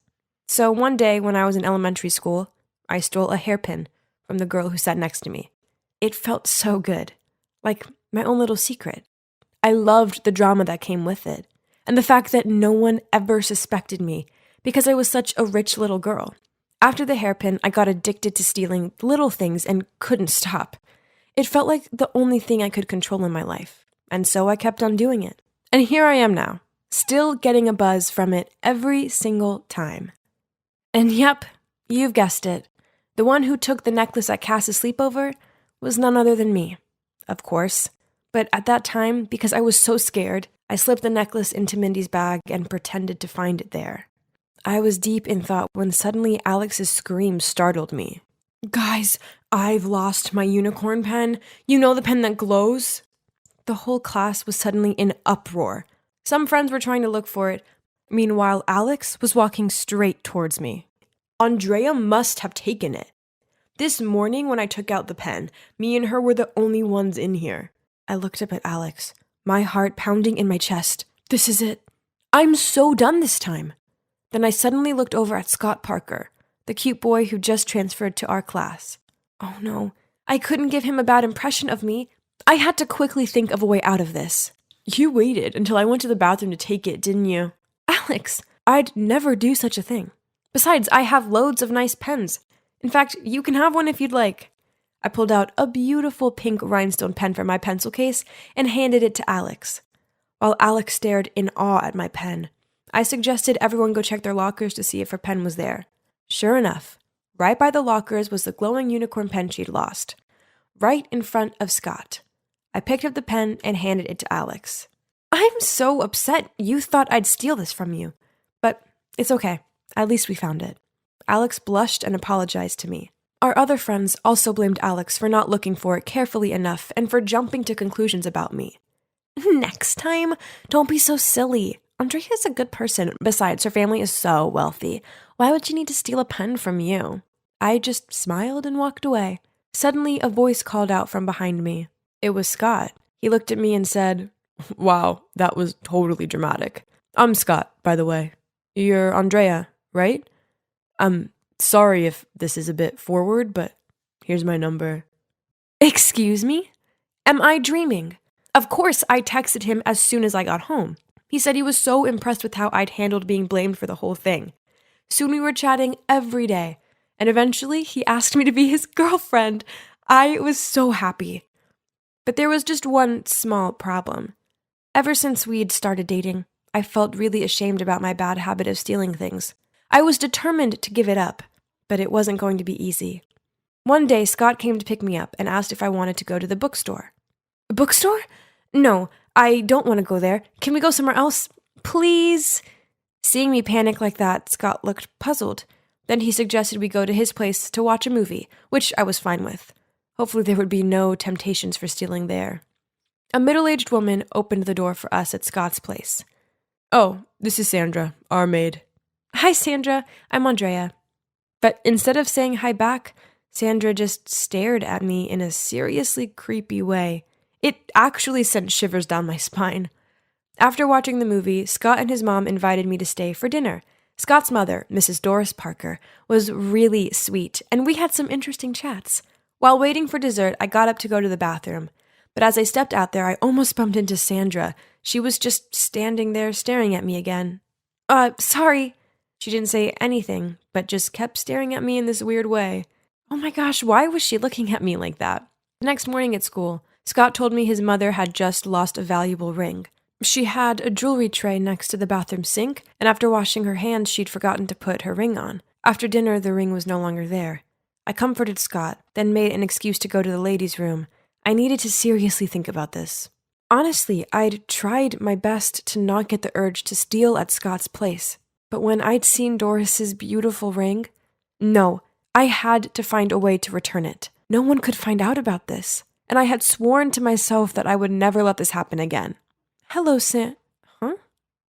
So one day when I was in elementary school, I stole a hairpin from the girl who sat next to me. It felt so good, like my own little secret. I loved the drama that came with it, and the fact that no one ever suspected me because I was such a rich little girl. After the hairpin, I got addicted to stealing little things and couldn't stop. It felt like the only thing I could control in my life, and so I kept on doing it. And here I am now, still getting a buzz from it every single time. And yep, you've guessed it. The one who took the necklace at Cass's sleepover was none other than me, of course. But at that time, because I was so scared, I slipped the necklace into Mindy's bag and pretended to find it there. I was deep in thought when suddenly Alex's scream startled me. Guys, I've lost my unicorn pen. You know, the pen that glows? The whole class was suddenly in uproar. Some friends were trying to look for it. Meanwhile, Alex was walking straight towards me. Andrea must have taken it. This morning when I took out the pen, me and her were the only ones in here. I looked up at Alex, my heart pounding in my chest. This is it. I'm so done this time. Then I suddenly looked over at Scott Parker, the cute boy who just transferred to our class. Oh no, I couldn't give him a bad impression of me. I had to quickly think of a way out of this. You waited until I went to the bathroom to take it, didn't you? Alex, I'd never do such a thing. Besides, I have loads of nice pens. In fact, you can have one if you'd like. I pulled out a beautiful pink rhinestone pen from my pencil case and handed it to Alex. While Alex stared in awe at my pen, I suggested everyone go check their lockers to see if her pen was there. Sure enough, right by the lockers was the glowing unicorn pen she'd lost, right in front of Scott. I picked up the pen and handed it to Alex. I'm so upset you thought I'd steal this from you, but it's okay. At least we found it. Alex blushed and apologized to me. Our other friends also blamed Alex for not looking for it carefully enough and for jumping to conclusions about me. Next time, don't be so silly. Andrea's a good person. Besides, her family is so wealthy. Why would she need to steal a pen from you? I just smiled and walked away. Suddenly, a voice called out from behind me. It was Scott. He looked at me and said, "Wow, that was totally dramatic. I'm Scott, by the way. You're Andrea, right? Sorry if this is a bit forward, but here's my number." Excuse me? Am I dreaming? Of course, I texted him as soon as I got home. He said he was so impressed with how I'd handled being blamed for the whole thing. Soon we were chatting every day, and eventually he asked me to be his girlfriend. I was so happy. But there was just one small problem. Ever since we'd started dating, I felt really ashamed about my bad habit of stealing things. I was determined to give it up, but it wasn't going to be easy. One day, Scott came to pick me up and asked if I wanted to go to the bookstore. A bookstore? No, I don't want to go there. Can we go somewhere else? Please? Seeing me panic like that, Scott looked puzzled. Then he suggested we go to his place to watch a movie, which I was fine with. Hopefully there would be no temptations for stealing there. A middle-aged woman opened the door for us at Scott's place. "Oh, this is Sandra, our maid." "Hi, Sandra. I'm Andrea." But instead of saying hi back, Sandra just stared at me in a seriously creepy way. It actually sent shivers down my spine. After watching the movie, Scott and his mom invited me to stay for dinner. Scott's mother, Mrs. Doris Parker, was really sweet, and we had some interesting chats. While waiting for dessert, I got up to go to the bathroom. But as I stepped out there, I almost bumped into Sandra. She was just standing there staring at me again. Sorry." She didn't say anything, but just kept staring at me in this weird way. Oh my gosh, why was she looking at me like that? The next morning at school, Scott told me his mother had just lost a valuable ring. She had a jewelry tray next to the bathroom sink, and after washing her hands, she'd forgotten to put her ring on. After dinner, the ring was no longer there. I comforted Scott, then made an excuse to go to the ladies' room. I needed to seriously think about this. Honestly, I'd tried my best to not get the urge to steal at Scott's place. But when I'd seen Doris's beautiful ring, No, I had to find a way to return it. No one could find out about this, and I had sworn to myself that I would never let this happen again. Hello, Huh?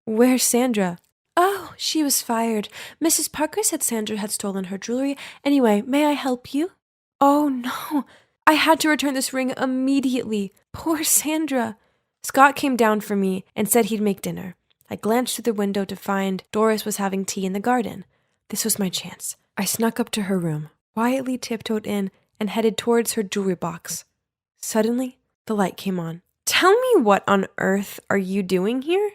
Where's Sandra? Oh, she was fired. Mrs. Parker said Sandra had stolen her jewelry. Anyway, may I help you? Oh, no. I had to return this ring immediately. Poor Sandra. Scott came down for me and said he'd make dinner. I glanced through the window to find Doris was having tea in the garden. This was my chance. I snuck up to her room, quietly tiptoed in, and headed towards her jewelry box. Suddenly, the light came on. Tell me, what on earth are you doing here?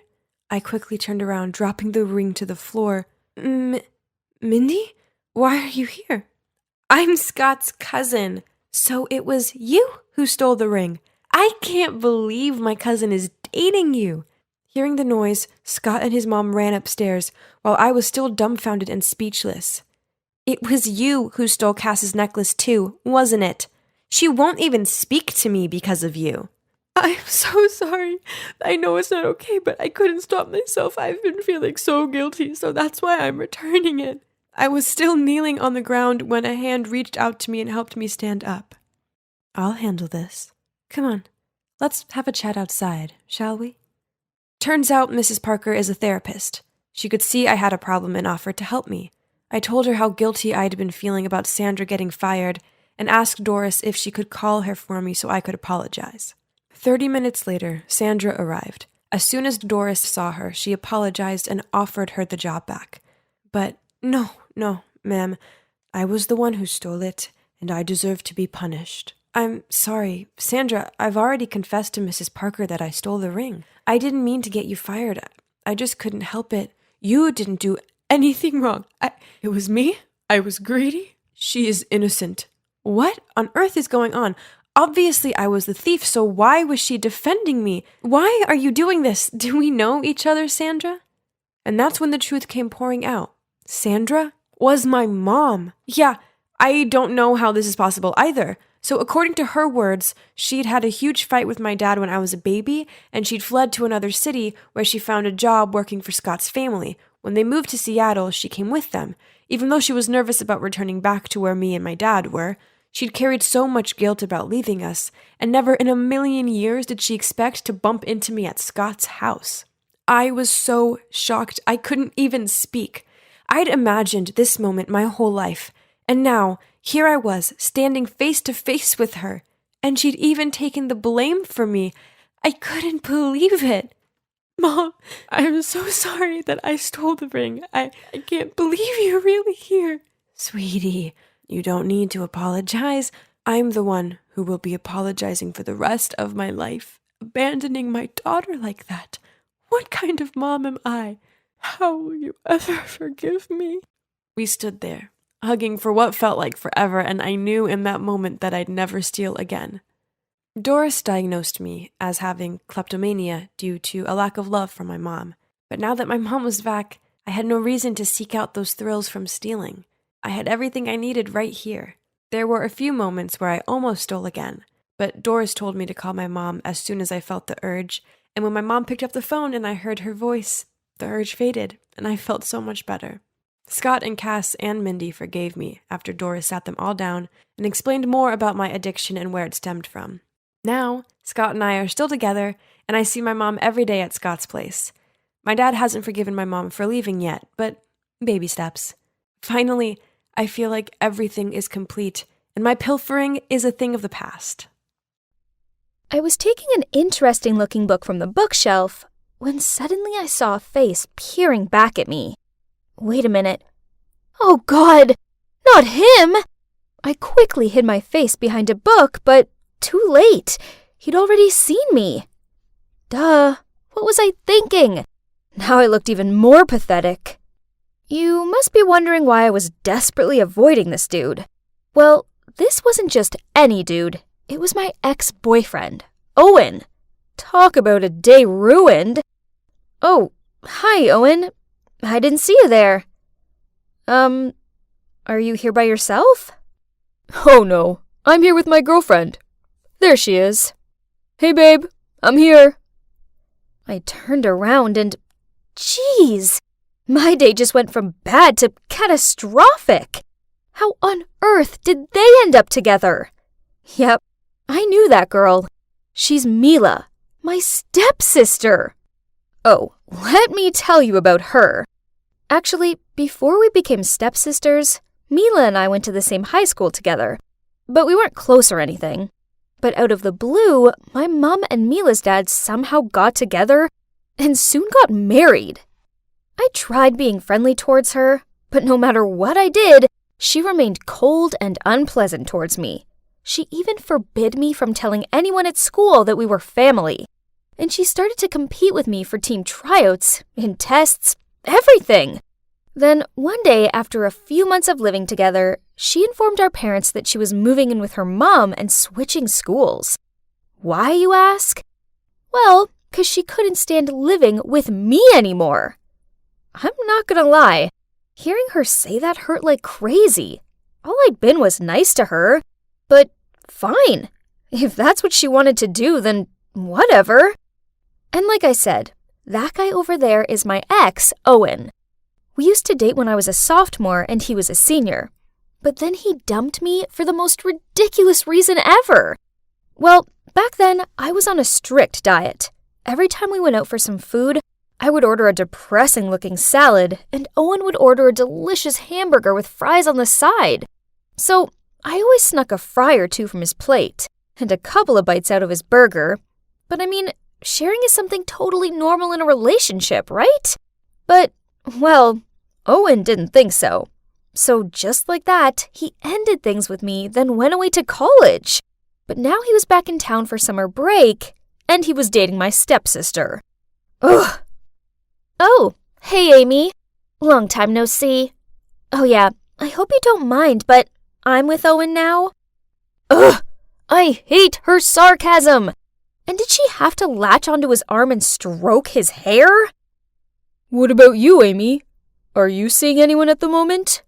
I quickly turned around, dropping the ring to the floor. Mindy? Why are you here? I'm Scott's cousin. So it was you who stole the ring. I can't believe my cousin is dating you. Hearing the noise, Scott and his mom ran upstairs while I was still dumbfounded and speechless. It was you who stole Cass's necklace too, wasn't it? She won't even speak to me because of you. I'm so sorry. I know it's not okay, but I couldn't stop myself. I've been feeling so guilty, so that's why I'm returning it. I was still kneeling on the ground when a hand reached out to me and helped me stand up. I'll handle this. Come on, let's have a chat outside, shall we? Turns out Mrs. Parker is a therapist. She could see I had a problem and offered to help me. I told her how guilty I'd been feeling about Sandra getting fired and asked Doris if she could call her for me so I could apologize. 30 minutes later, Sandra arrived. As soon as Doris saw her, she apologized and offered her the job back. But no, ma'am. I was the one who stole it, and I deserve to be punished. I'm sorry, Sandra, I've already confessed to Mrs. Parker that I stole the ring. I didn't mean to get you fired. I just couldn't help it. You didn't do anything wrong. It was me? I was greedy? She is innocent. What on earth is going on? Obviously, I was the thief, so why was she defending me? Why are you doing this? Do we know each other, Sandra? And that's when the truth came pouring out. Sandra was my mom. Yeah, I don't know how this is possible either. So according to her words, she'd had a huge fight with my dad when I was a baby, and she'd fled to another city where she found a job working for Scott's family. When they moved to Seattle, she came with them. Even though she was nervous about returning back to where me and my dad were, she'd carried so much guilt about leaving us, and never in a million years did she expect to bump into me at Scott's house. I was so shocked I couldn't even speak. I'd imagined this moment my whole life, and now, here I was, standing face to face with her, and she'd even taken the blame for me. I couldn't believe it. Mom, I'm so sorry that I stole the ring. I can't believe you're really here. Sweetie, you don't need to apologize. I'm the one who will be apologizing for the rest of my life. Abandoning my daughter like that. What kind of mom am I? How will you ever forgive me? We stood there, hugging for what felt like forever, and I knew in that moment that I'd never steal again. Doris diagnosed me as having kleptomania due to a lack of love from my mom. But now that my mom was back, I had no reason to seek out those thrills from stealing. I had everything I needed right here. There were a few moments where I almost stole again, but Doris told me to call my mom as soon as I felt the urge, and when my mom picked up the phone and I heard her voice, the urge faded, and I felt so much better. Scott and Cass and Mindy forgave me after Doris sat them all down and explained more about my addiction and where it stemmed from. Now, Scott and I are still together, and I see my mom every day at Scott's place. My dad hasn't forgiven my mom for leaving yet, but baby steps. Finally, I feel like everything is complete, and my pilfering is a thing of the past. I was taking an interesting-looking book from the bookshelf when suddenly I saw a face peering back at me. Wait a minute. Oh, God! Not him! I quickly hid my face behind a book, but too late. He'd already seen me. Duh. What was I thinking? Now I looked even more pathetic. You must be wondering why I was desperately avoiding this dude. Well, this wasn't just any dude. It was my ex-boyfriend, Owen. Talk about a day ruined. Oh, hi, Owen. I didn't see you there. Are you here by yourself? Oh, no. I'm here with my girlfriend. There she is. Hey, babe. I'm here. I turned around and... Jeez! My day just went from bad to catastrophic. How on earth did they end up together? Yep, I knew that girl. She's Mila, my stepsister. Oh, let me tell you about her. Actually, before we became stepsisters, Mila and I went to the same high school together, but we weren't close or anything. But out of the blue, my mom and Mila's dad somehow got together and soon got married. I tried being friendly towards her, but no matter what I did, she remained cold and unpleasant towards me. She even forbid me from telling anyone at school that we were family. And she started to compete with me for team tryouts, in tests, everything. Then one day, after a few months of living together, she informed our parents that she was moving in with her mom and switching schools. Why, you ask? Well, 'cause she couldn't stand living with me anymore. I'm not gonna lie, hearing her say that hurt like crazy. All I'd been was nice to her, but fine. If that's what she wanted to do, then whatever. And like I said, that guy over there is my ex, Owen. We used to date when I was a sophomore and he was a senior. But then he dumped me for the most ridiculous reason ever. Well, back then, I was on a strict diet. Every time we went out for some food, I would order a depressing-looking salad, and Owen would order a delicious hamburger with fries on the side. So I always snuck a fry or two from his plate, and a couple of bites out of his burger. But I mean, sharing is something totally normal in a relationship, right? But, well, Owen didn't think so. So just like that, he ended things with me, then went away to college. But now he was back in town for summer break, and he was dating my stepsister. Ugh. Oh, hey Amy. Long time no see. Oh yeah, I hope you don't mind, but I'm with Owen now. Ugh, I hate her sarcasm. And did she have to latch onto his arm and stroke his hair? What about you, Amy? Are you seeing anyone at the moment?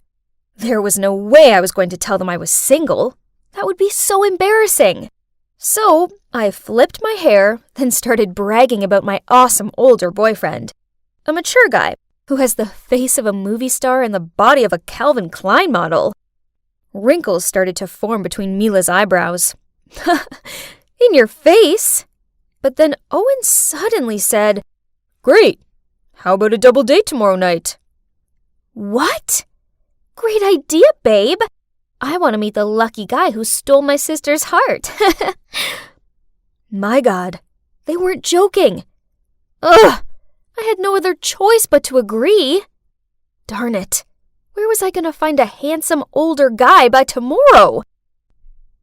There was no way I was going to tell them I was single. That would be so embarrassing. So I flipped my hair, then started bragging about my awesome older boyfriend. A mature guy who has the face of a movie star and the body of a Calvin Klein model. Wrinkles started to form between Mila's eyebrows. In your face? But then Owen suddenly said, Great! How about a double date tomorrow night? What? Great idea, babe! I want to meet the lucky guy who stole my sister's heart. My God, they weren't joking. Ugh! I had no other choice but to agree. Darn it. Where was I going to find a handsome older guy by tomorrow?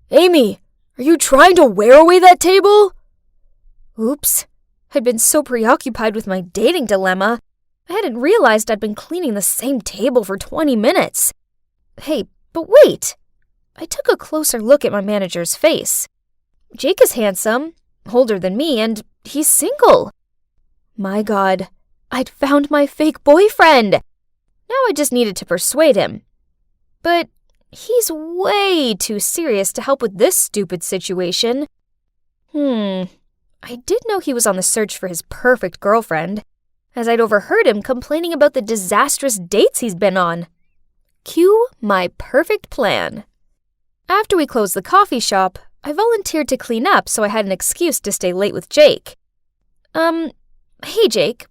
Amy, are you trying to wear away that table? Oops. I'd been so preoccupied with my dating dilemma, I hadn't realized I'd been cleaning the same table for 20 minutes. Hey, but wait. I took a closer look at my manager's face. Jake is handsome, older than me, and he's single. My God, I'd found my fake boyfriend. Now I just needed to persuade him. But he's way too serious to help with this stupid situation. I did know he was on the search for his perfect girlfriend, as I'd overheard him complaining about the disastrous dates he's been on. Cue my perfect plan. After we closed the coffee shop, I volunteered to clean up so I had an excuse to stay late with Jake. Hey Jake,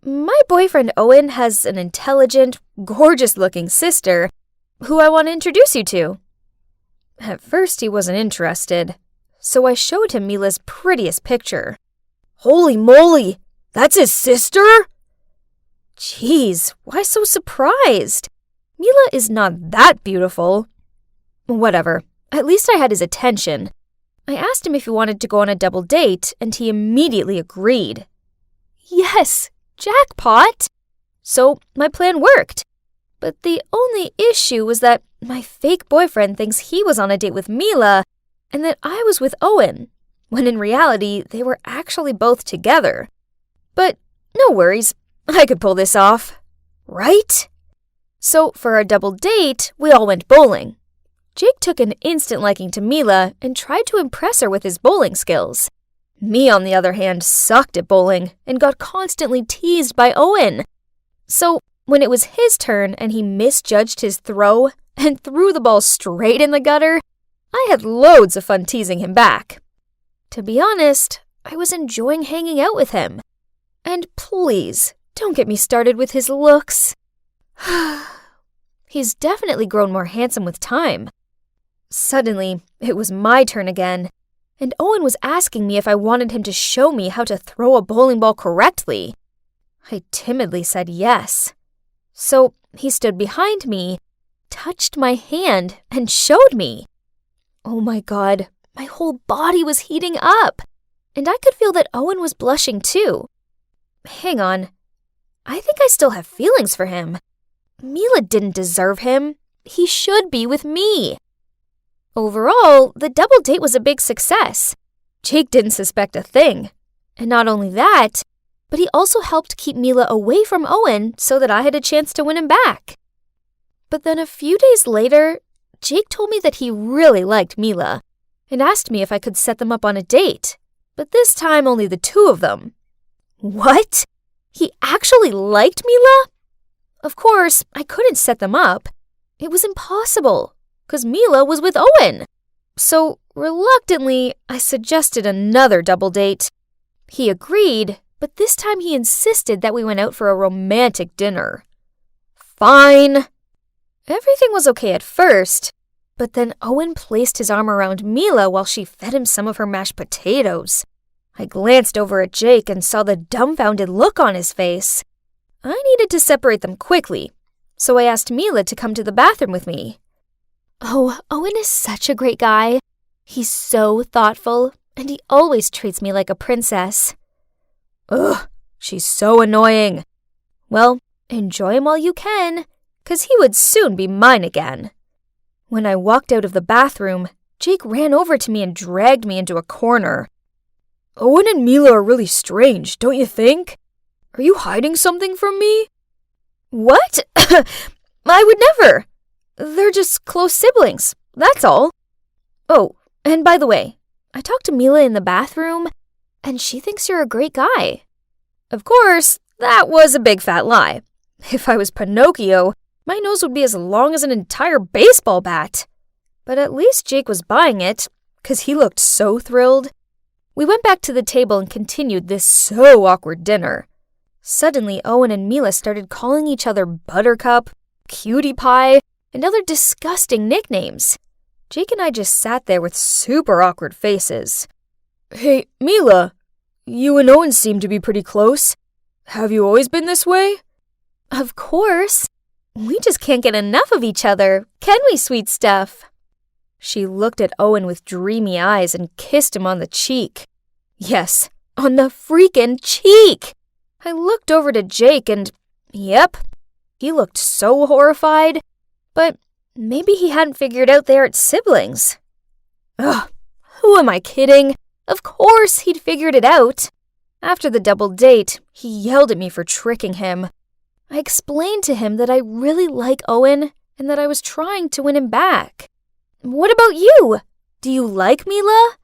my boyfriend Owen has an intelligent, gorgeous-looking sister who I want to introduce you to. At first he wasn't interested, so I showed him Mila's prettiest picture. Holy moly, that's his sister? Jeez, why so surprised? Mila is not that beautiful. Whatever, at least I had his attention. I asked him if he wanted to go on a double date, and he immediately agreed. Yes, jackpot! So my plan worked. But the only issue was that my fake boyfriend thinks he was on a date with Mila and that I was with Owen, when in reality they were actually both together. But no worries, I could pull this off. Right? So for our double date, we all went bowling. Jake took an instant liking to Mila and tried to impress her with his bowling skills. Me, on the other hand, sucked at bowling and got constantly teased by Owen. So when it was his turn and he misjudged his throw and threw the ball straight in the gutter, I had loads of fun teasing him back. To be honest, I was enjoying hanging out with him. And please, don't get me started with his looks. He's definitely grown more handsome with time. Suddenly, it was my turn again, and Owen was asking me if I wanted him to show me how to throw a bowling ball correctly. I timidly said yes. So he stood behind me, touched my hand, and showed me. Oh my God, my whole body was heating up, and I could feel that Owen was blushing too. Hang on, I think I still have feelings for him. Mila didn't deserve him. He should be with me. Overall, the double date was a big success. Jake didn't suspect a thing. And not only that, but he also helped keep Mila away from Owen so that I had a chance to win him back. But then a few days later, Jake told me that he really liked Mila and asked me if I could set them up on a date, but this time only the two of them. What? He actually liked Mila? Of course, I couldn't set them up. It was impossible, because Mila was with Owen. So, reluctantly, I suggested another double date. He agreed, but this time he insisted that we went out for a romantic dinner. Fine. Everything was okay at first, but then Owen placed his arm around Mila while she fed him some of her mashed potatoes. I glanced over at Jake and saw the dumbfounded look on his face. I needed to separate them quickly, so I asked Mila to come to the bathroom with me. Oh, Owen is such a great guy. He's so thoughtful, and he always treats me like a princess. Ugh, she's so annoying. Well, enjoy him while you can, 'cause he would soon be mine again. When I walked out of the bathroom, Jake ran over to me and dragged me into a corner. Owen and Mila are really strange, don't you think? Are you hiding something from me? What? I would never. They're just close siblings, that's all. Oh, and by the way, I talked to Mila in the bathroom, and she thinks you're a great guy. Of course, that was a big fat lie. If I was Pinocchio, my nose would be as long as an entire baseball bat. But at least Jake was buying it, 'cause he looked so thrilled. We went back to the table and continued this so awkward dinner. Suddenly, Owen and Mila started calling each other Buttercup, Cutie Pie, and other disgusting nicknames. Jake and I just sat there with super awkward faces. Hey, Mila, you and Owen seem to be pretty close. Have you always been this way? Of course. We just can't get enough of each other, can we, sweet stuff? She looked at Owen with dreamy eyes and kissed him on the cheek. Yes, on the freaking cheek! I looked over to Jake and, yep, he looked so horrified, but maybe he hadn't figured out they aren't siblings. Ugh, who am I kidding? Of course he'd figured it out. After the double date, he yelled at me for tricking him. I explained to him that I really like Owen and that I was trying to win him back. What about you? Do you like Mila?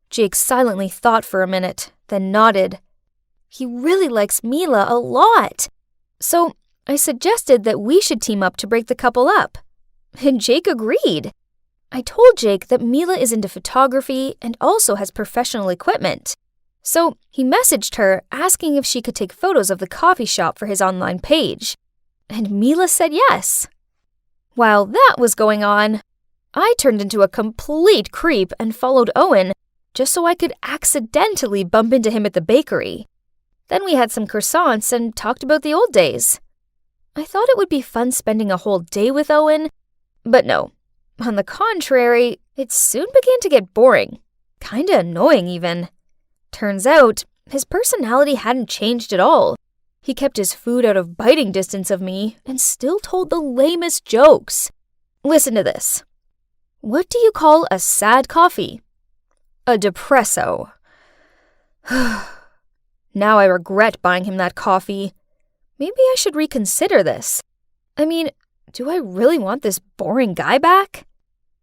Jake silently thought for a minute, then nodded. He really likes Mila a lot. So I suggested that we should team up to break the couple up. And Jake agreed. I told Jake that Mila is into photography and also has professional equipment. So he messaged her asking if she could take photos of the coffee shop for his online page. And Mila said yes. While that was going on, I turned into a complete creep and followed Owen just so I could accidentally bump into him at the bakery. Then we had some croissants and talked about the old days. I thought it would be fun spending a whole day with Owen, but no. On the contrary, it soon began to get boring. Kinda annoying even. Turns out, his personality hadn't changed at all. He kept his food out of biting distance of me and still told the lamest jokes. Listen to this. What do you call a sad coffee? A depresso. Now I regret buying him that coffee. Maybe I should reconsider this. I mean, do I really want this boring guy back?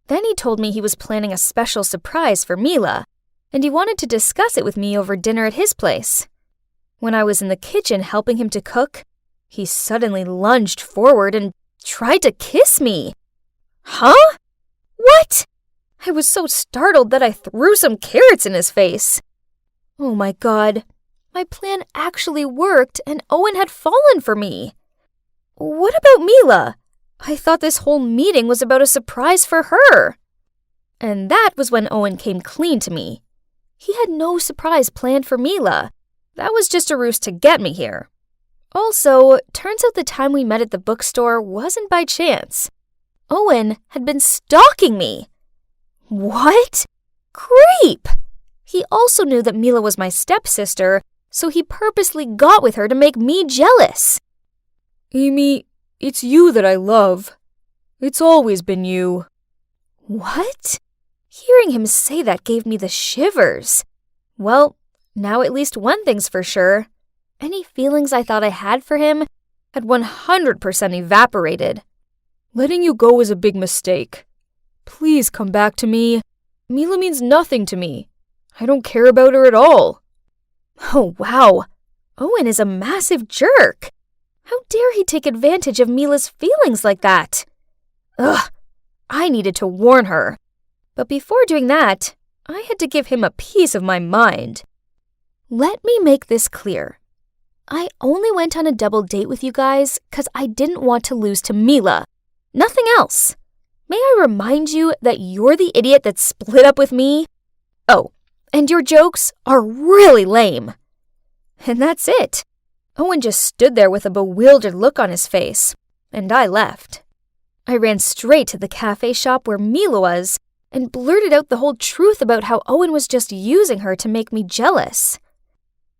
Then he told me he was planning a special surprise for Mila, and he wanted to discuss it with me over dinner at his place. When I was in the kitchen helping him to cook, he suddenly lunged forward and tried to kiss me. Huh? What? I was so startled that I threw some carrots in his face. Oh my god. My plan actually worked and Owen had fallen for me. What about Mila? I thought this whole meeting was about a surprise for her. And that was when Owen came clean to me. He had no surprise planned for Mila. That was just a ruse to get me here. Also, turns out the time we met at the bookstore wasn't by chance. Owen had been stalking me. What? Creep! He also knew that Mila was my stepsister, so he purposely got with her to make me jealous. Amy, it's you that I love. It's always been you. What? Hearing him say that gave me the shivers. Well, now at least one thing's for sure. Any feelings I thought I had for him had 100% evaporated. Letting you go was a big mistake. Please come back to me. Mila means nothing to me. I don't care about her at all. Oh, wow. Owen is a massive jerk. How dare he take advantage of Mila's feelings like that? Ugh, I needed to warn her. But before doing that, I had to give him a piece of my mind. Let me make this clear. I only went on a double date with you guys because I didn't want to lose to Mila. Nothing else. May I remind you that you're the idiot that split up with me? Oh, and your jokes are really lame. And that's it. Owen just stood there with a bewildered look on his face, and I left. I ran straight to the cafe shop where Mila was and blurted out the whole truth about how Owen was just using her to make me jealous.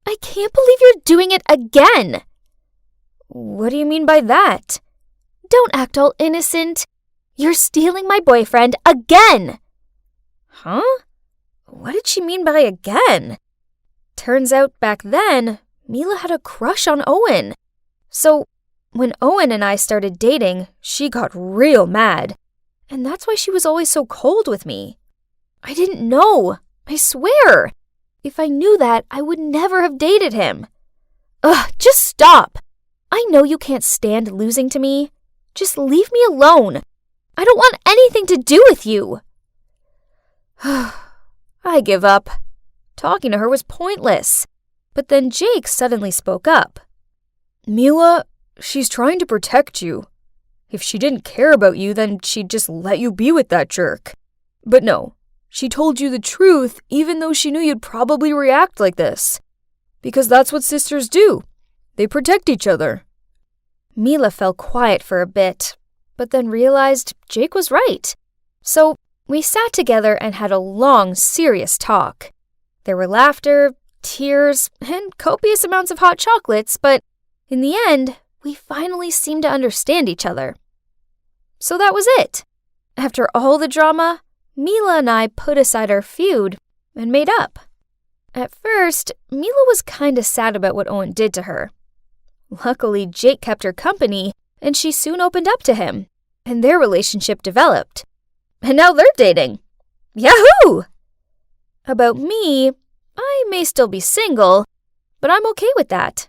I can't believe you're doing it again. What do you mean by that? Don't act all innocent. You're stealing my boyfriend again. Huh? What did she mean by again? Turns out back then, Mila had a crush on Owen. So when Owen and I started dating, she got real mad. And that's why she was always so cold with me. I didn't know. I swear. If I knew that, I would never have dated him. Ugh, just stop. I know you can't stand losing to me. Just leave me alone. I don't want anything to do with you. I give up. Talking to her was pointless. But then Jake suddenly spoke up. Mila, she's trying to protect you. If she didn't care about you, then she'd just let you be with that jerk. But no, she told you the truth even though she knew you'd probably react like this. Because that's what sisters do. They protect each other. Mila fell quiet for a bit, but then realized Jake was right. So we sat together and had a long, serious talk. There were laughter, tears, and copious amounts of hot chocolates, but in the end, we finally seemed to understand each other. So that was it. After all the drama, Mila and I put aside our feud and made up. At first, Mila was kinda sad about what Owen did to her. Luckily, Jake kept her company, and she soon opened up to him, and their relationship developed. And now they're dating. Yahoo! About me, I may still be single, but I'm okay with that.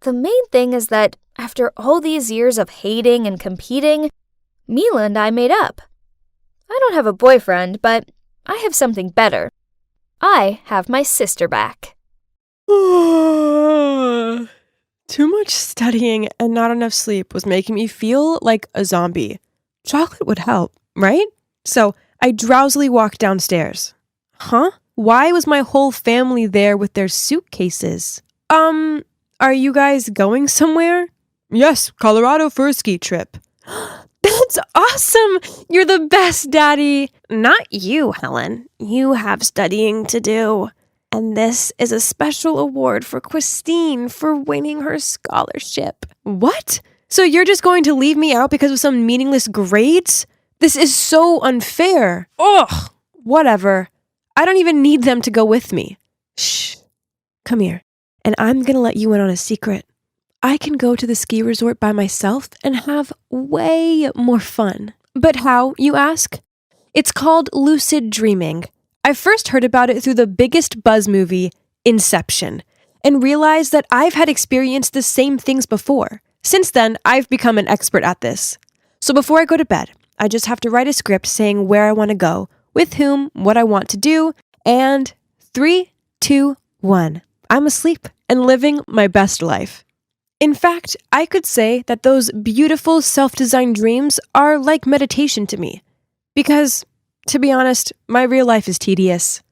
The main thing is that after all these years of hating and competing, Mila and I made up. I don't have a boyfriend, but I have something better. I have my sister back. Too much studying and not enough sleep was making me feel like a zombie. Chocolate would help, right? So I drowsily walked downstairs. Huh? Why was my whole family there with their suitcases? Are you guys going somewhere? Yes, Colorado for a ski trip. That's awesome! You're the best, Daddy! Not you, Helen. You have studying to do. And this is a special award for Christine for winning her scholarship. What? So you're just going to leave me out because of some meaningless grades? This is so unfair. Ugh! Whatever. I don't even need them to go with me. Shh. Come here. And I'm gonna let you in on a secret. I can go to the ski resort by myself and have way more fun. But how, you ask? It's called lucid dreaming. I first heard about it through the biggest buzz movie, Inception, and realized that I've had experienced the same things before. Since then, I've become an expert at this. So before I go to bed, I just have to write a script saying where I want to go, with whom, what I want to do, and 3, 2, 1. I'm asleep and living my best life. In fact, I could say that those beautiful self-designed dreams are like meditation to me. Because, to be honest, my real life is tedious.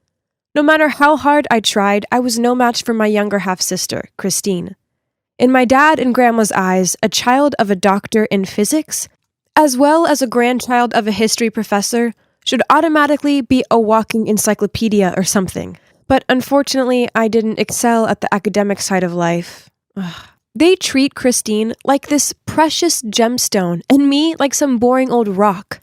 No matter how hard I tried, I was no match for my younger half-sister, Christine. In my dad and grandma's eyes, a child of a doctor in physics, as well as a grandchild of a history professor, should automatically be a walking encyclopedia or something. But unfortunately, I didn't excel at the academic side of life. Ugh. They treat Christine like this precious gemstone and me like some boring old rock.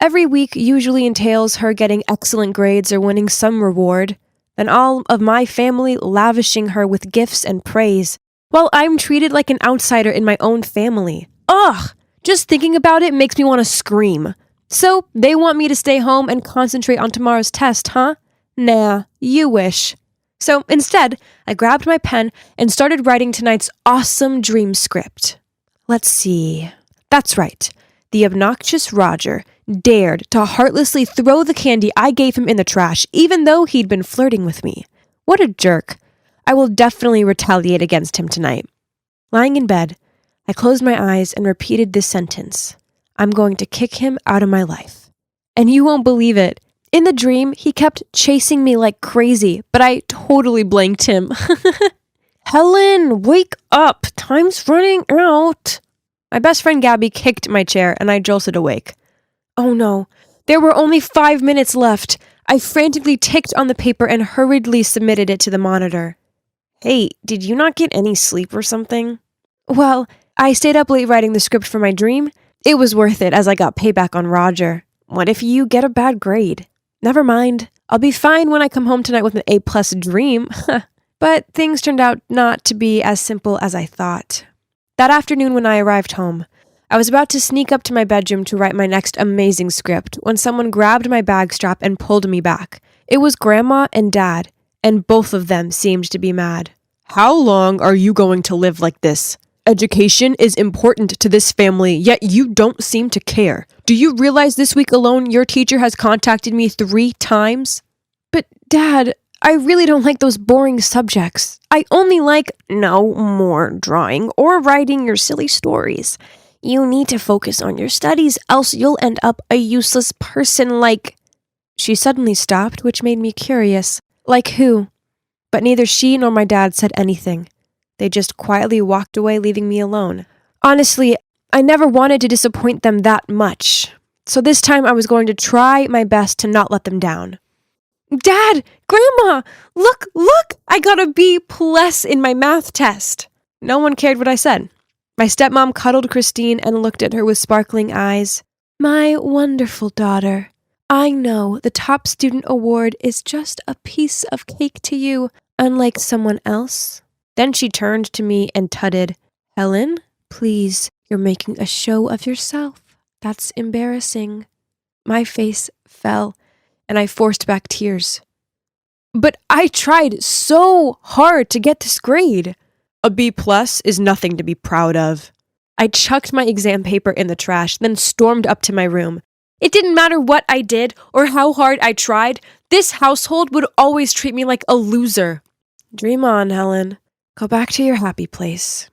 Every week usually entails her getting excellent grades or winning some reward, then all of my family lavishing her with gifts and praise, while I'm treated like an outsider in my own family. Ugh! Just thinking about it makes me want to scream. So, they want me to stay home and concentrate on tomorrow's test, huh? Nah, you wish. So, instead, I grabbed my pen and started writing tonight's awesome dream script. Let's see. That's right. The obnoxious Roger dared to heartlessly throw the candy I gave him in the trash, even though he'd been flirting with me. What a jerk. I will definitely retaliate against him tonight. Lying in bed, I closed my eyes and repeated this sentence. I'm going to kick him out of my life. And you won't believe it. In the dream, he kept chasing me like crazy, but I totally blanked him. Helen, wake up. Time's running out. My best friend Gabby kicked my chair and I jolted awake. Oh no, there were only 5 minutes left. I frantically ticked on the paper and hurriedly submitted it to the monitor. Hey, did you not get any sleep or something? Well, I stayed up late writing the script for my dream. It was worth it as I got payback on Roger. What if you get a bad grade? Never mind. I'll be fine when I come home tonight with an A+ dream. But things turned out not to be as simple as I thought. That afternoon when I arrived home, I was about to sneak up to my bedroom to write my next amazing script when someone grabbed my bag strap and pulled me back. It was Grandma and Dad, and both of them seemed to be mad. How long are you going to live like this? Education is important to this family, yet you don't seem to care. Do you realize this week alone your teacher has contacted me 3 times? But Dad, I really don't like those boring subjects. I only like no more drawing or writing your silly stories. You need to focus on your studies, else you'll end up a useless person like... She suddenly stopped, which made me curious. Like who? But neither she nor my dad said anything. They just quietly walked away, leaving me alone. Honestly, I never wanted to disappoint them that much. So this time I was going to try my best to not let them down. Dad! Grandma! Look! I got a B+ in my math test. No one cared what I said. My stepmom cuddled Christine and looked at her with sparkling eyes. My wonderful daughter. I know the top student award is just a piece of cake to you, unlike someone else. Then she turned to me and tutted, Helen, please, you're making a show of yourself. That's embarrassing. My face fell, and I forced back tears. But I tried so hard to get this grade. A B+ is nothing to be proud of. I chucked my exam paper in the trash, then stormed up to my room. It didn't matter what I did or how hard I tried. This household would always treat me like a loser. Dream on, Helen. Go back to your happy place.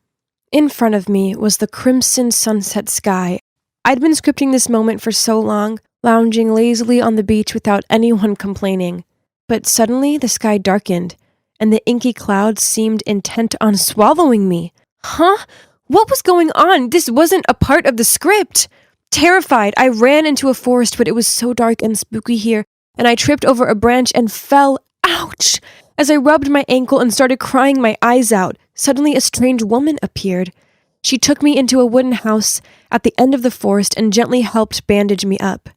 In front of me was the crimson sunset sky. I'd been scripting this moment for so long, lounging lazily on the beach without anyone complaining. But suddenly the sky darkened, and the inky clouds seemed intent on swallowing me. Huh? What was going on? This wasn't a part of the script. Terrified, I ran into a forest, but it was so dark and spooky here, and I tripped over a branch and fell. Ouch! As I rubbed my ankle and started crying my eyes out, suddenly a strange woman appeared. She took me into a wooden house at the end of the forest and gently helped bandage me up.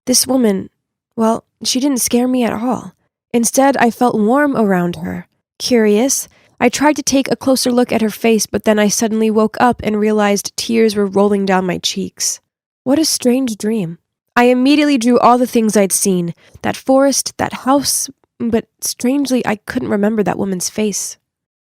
This woman, well, she didn't scare me at all. Instead, I felt warm around her. Curious, I tried to take a closer look at her face, but then I suddenly woke up and realized tears were rolling down my cheeks. What a strange dream. I immediately drew all the things I'd seen, that forest, that house, but strangely, I couldn't remember that woman's face.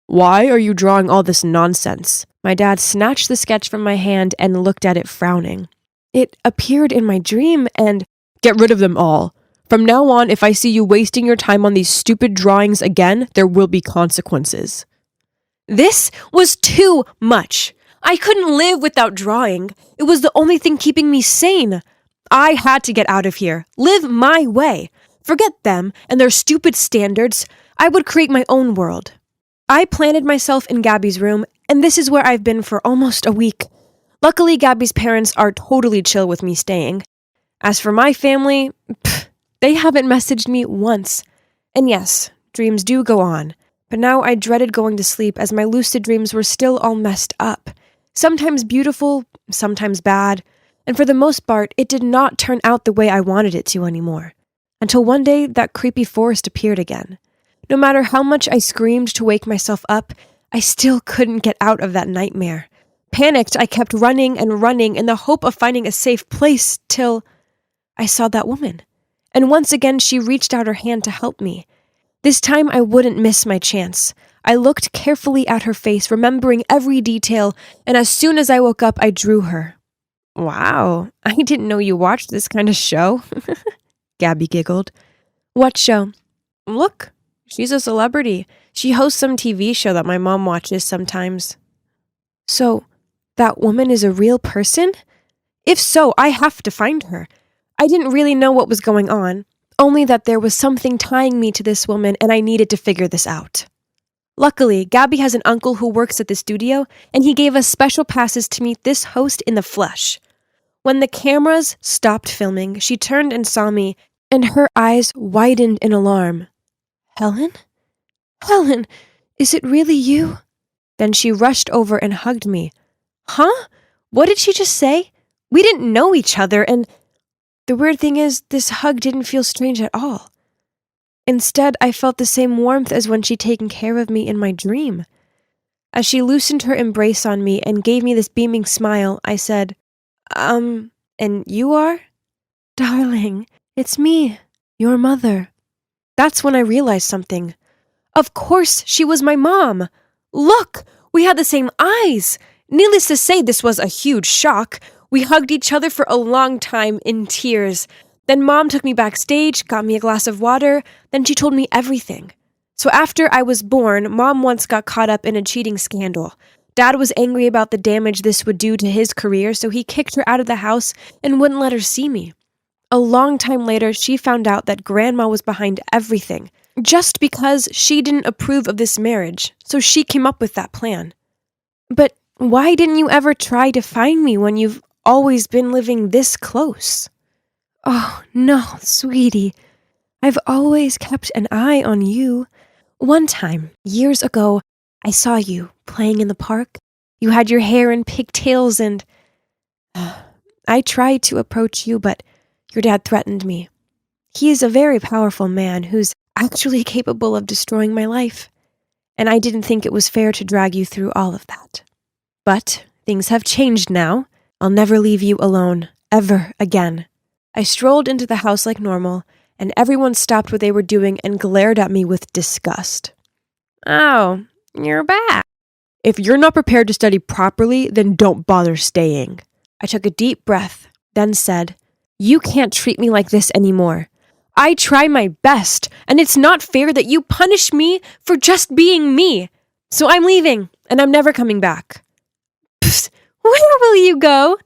Why are you drawing all this nonsense? My dad snatched the sketch from my hand and looked at it frowning. It appeared in my dream and get rid of them all. From now on, if I see you wasting your time on these stupid drawings again, there will be consequences. This was too much. I couldn't live without drawing. It was the only thing keeping me sane. I had to get out of here, live my way. Forget them and their stupid standards. I would create my own world. I planted myself in Gabby's room, and this is where I've been for almost a week. Luckily, Gabby's parents are totally chill with me staying. As for my family, they haven't messaged me once. And yes, dreams do go on. But now I dreaded going to sleep as my lucid dreams were still all messed up. Sometimes beautiful, sometimes bad. And for the most part, it did not turn out the way I wanted it to anymore. Until one day, that creepy forest appeared again. No matter how much I screamed to wake myself up, I still couldn't get out of that nightmare. Panicked, I kept running and running in the hope of finding a safe place till I saw that woman. And once again, she reached out her hand to help me. This time, I wouldn't miss my chance. I looked carefully at her face, remembering every detail, and as soon as I woke up, I drew her. Wow, I didn't know you watched this kind of show. Gabby giggled. What show? Look, she's a celebrity. She hosts some TV show that my mom watches sometimes. So, that woman is a real person? If so, I have to find her. I didn't really know what was going on, only that there was something tying me to this woman and I needed to figure this out. Luckily, Gabby has an uncle who works at the studio, and he gave us special passes to meet this host in the flesh. When the cameras stopped filming, she turned and saw me, and her eyes widened in alarm. Helen? Helen, is it really you? Then she rushed over and hugged me. Huh? What did she just say? We didn't know each other, and the weird thing is, this hug didn't feel strange at all. Instead, I felt the same warmth as when she'd taken care of me in my dream. As she loosened her embrace on me and gave me this beaming smile, I said, and you are? Darling, it's me, your mother. That's when I realized something. Of course, she was my mom. Look, we had the same eyes. Needless to say, this was a huge shock. We hugged each other for a long time in tears. Then Mom took me backstage, got me a glass of water, then she told me everything. So after I was born, Mom once got caught up in a cheating scandal. Dad was angry about the damage this would do to his career, so he kicked her out of the house and wouldn't let her see me. A long time later, she found out that Grandma was behind everything, just because she didn't approve of this marriage, so she came up with that plan. But why didn't you ever try to find me when you've always been living this close? Oh, no, sweetie. I've always kept an eye on you. One time, years ago, I saw you playing in the park. You had your hair in pigtails and I tried to approach you, but your dad threatened me. He is a very powerful man who's actually capable of destroying my life. And I didn't think it was fair to drag you through all of that. But things have changed now. I'll never leave you alone, ever again. I strolled into the house like normal, and everyone stopped what they were doing and glared at me with disgust. Oh, you're back. If you're not prepared to study properly, then don't bother staying. I took a deep breath, then said, You can't treat me like this anymore. I try my best, and it's not fair that you punish me for just being me. So I'm leaving, and I'm never coming back. Psst, where will you go?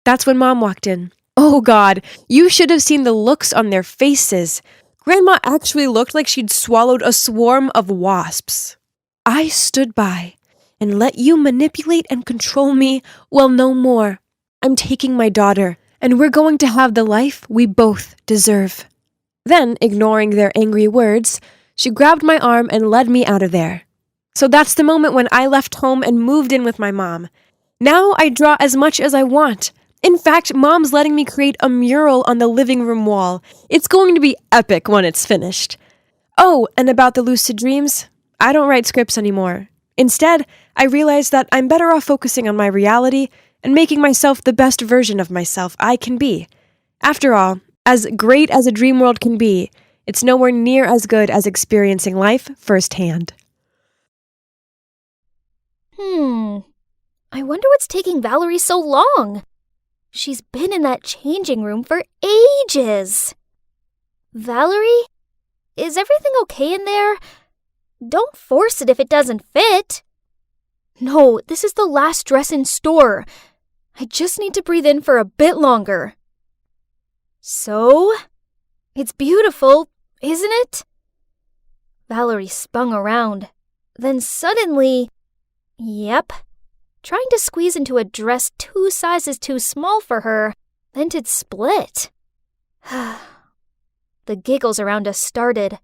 That's when Mom walked in. Oh God, you should have seen the looks on their faces. Grandma actually looked like she'd swallowed a swarm of wasps. I stood by and let you manipulate and control me. Well, no more. I'm taking my daughter, and we're going to have the life we both deserve. Then, ignoring their angry words, she grabbed my arm and led me out of there. So that's the moment when I left home and moved in with my mom. Now I draw as much as I want. In fact, Mom's letting me create a mural on the living room wall. It's going to be epic when it's finished. Oh, and about the lucid dreams, I don't write scripts anymore. Instead, I realized that I'm better off focusing on my reality and making myself the best version of myself I can be. After all, as great as a dream world can be, it's nowhere near as good as experiencing life firsthand. I wonder what's taking Valerie so long. She's been in that changing room for ages. Valerie? Is everything okay in there? Don't force it if it doesn't fit. No, this is the last dress in store. I just need to breathe in for a bit longer. So? It's beautiful, isn't it? Valerie spun around. Then suddenly, yep, trying to squeeze into a dress 2 sizes too small for her, then it'd split. The giggles around us started.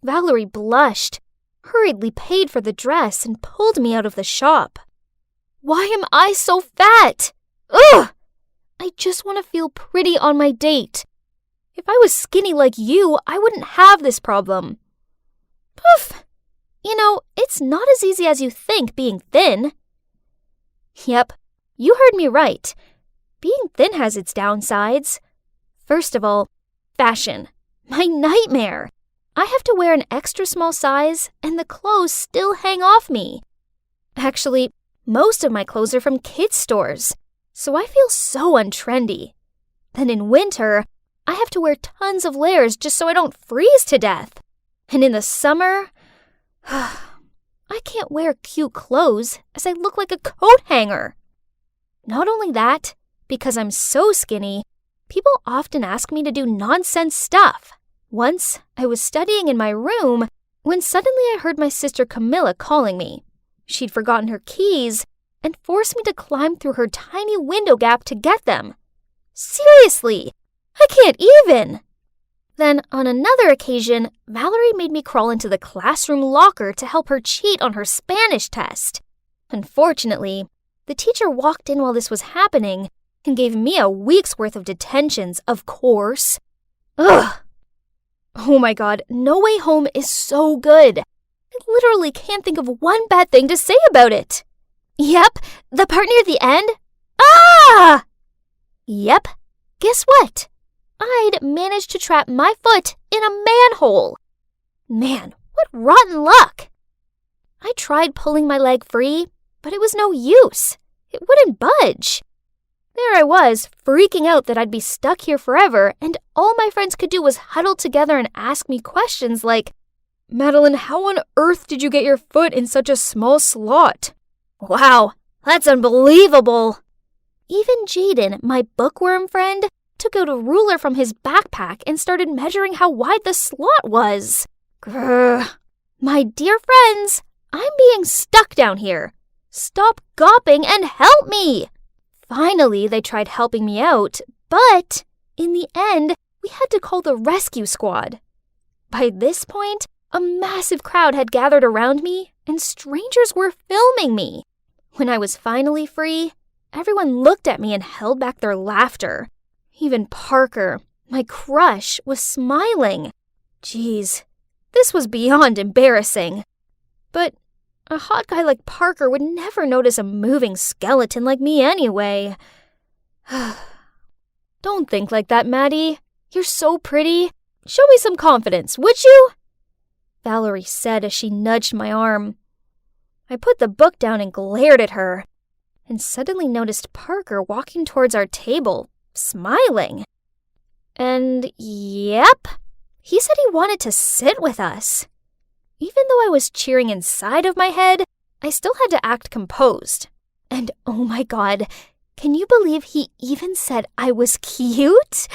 Valerie blushed, hurriedly paid for the dress, and pulled me out of the shop. Why am I so fat? Ugh! I just want to feel pretty on my date. If I was skinny like you, I wouldn't have this problem. Poof! You know, it's not as easy as you think being thin. Yep, you heard me right. Being thin has its downsides. First of all, fashion. My nightmare. I have to wear an extra small size, and the clothes still hang off me. Actually, most of my clothes are from kids' stores, so I feel so untrendy. Then in winter, I have to wear tons of layers just so I don't freeze to death. And in the summer, I can't wear cute clothes as I look like a coat hanger. Not only that, because I'm so skinny, people often ask me to do nonsense stuff. Once, I was studying in my room when suddenly I heard my sister Camilla calling me. She'd forgotten her keys and forced me to climb through her tiny window gap to get them. Seriously, I can't even! Then, on another occasion, Valerie made me crawl into the classroom locker to help her cheat on her Spanish test. Unfortunately, the teacher walked in while this was happening and gave me a week's worth of detentions, of course. Ugh! Oh my god, No Way Home is so good. I literally can't think of one bad thing to say about it. Yep, the part near the end. Ah! Yep, guess what? I'd managed to trap my foot in a manhole. Man, what rotten luck! I tried pulling my leg free, but it was no use. It wouldn't budge. There I was, freaking out that I'd be stuck here forever, and all my friends could do was huddle together and ask me questions like, Madeline, how on earth did you get your foot in such a small slot? Wow, that's unbelievable! Even Jaden, my bookworm friend, took out a ruler from his backpack and started measuring how wide the slot was. Grr. My dear friends, I'm being stuck down here. Stop gawping and help me! Finally, they tried helping me out, but in the end, we had to call the rescue squad. By this point, a massive crowd had gathered around me, and strangers were filming me. When I was finally free, everyone looked at me and held back their laughter. Even Parker, my crush, was smiling. Geez, this was beyond embarrassing. But a hot guy like Parker would never notice a moving skeleton like me anyway. Don't think like that, Maddie. You're so pretty. Show me some confidence, would you? Valerie said as she nudged my arm. I put the book down and glared at her, and suddenly noticed Parker walking towards our table, smiling. And yep, he said he wanted to sit with us. Even though I was cheering inside of my head, I still had to act composed. And oh my god, can you believe he even said I was cute?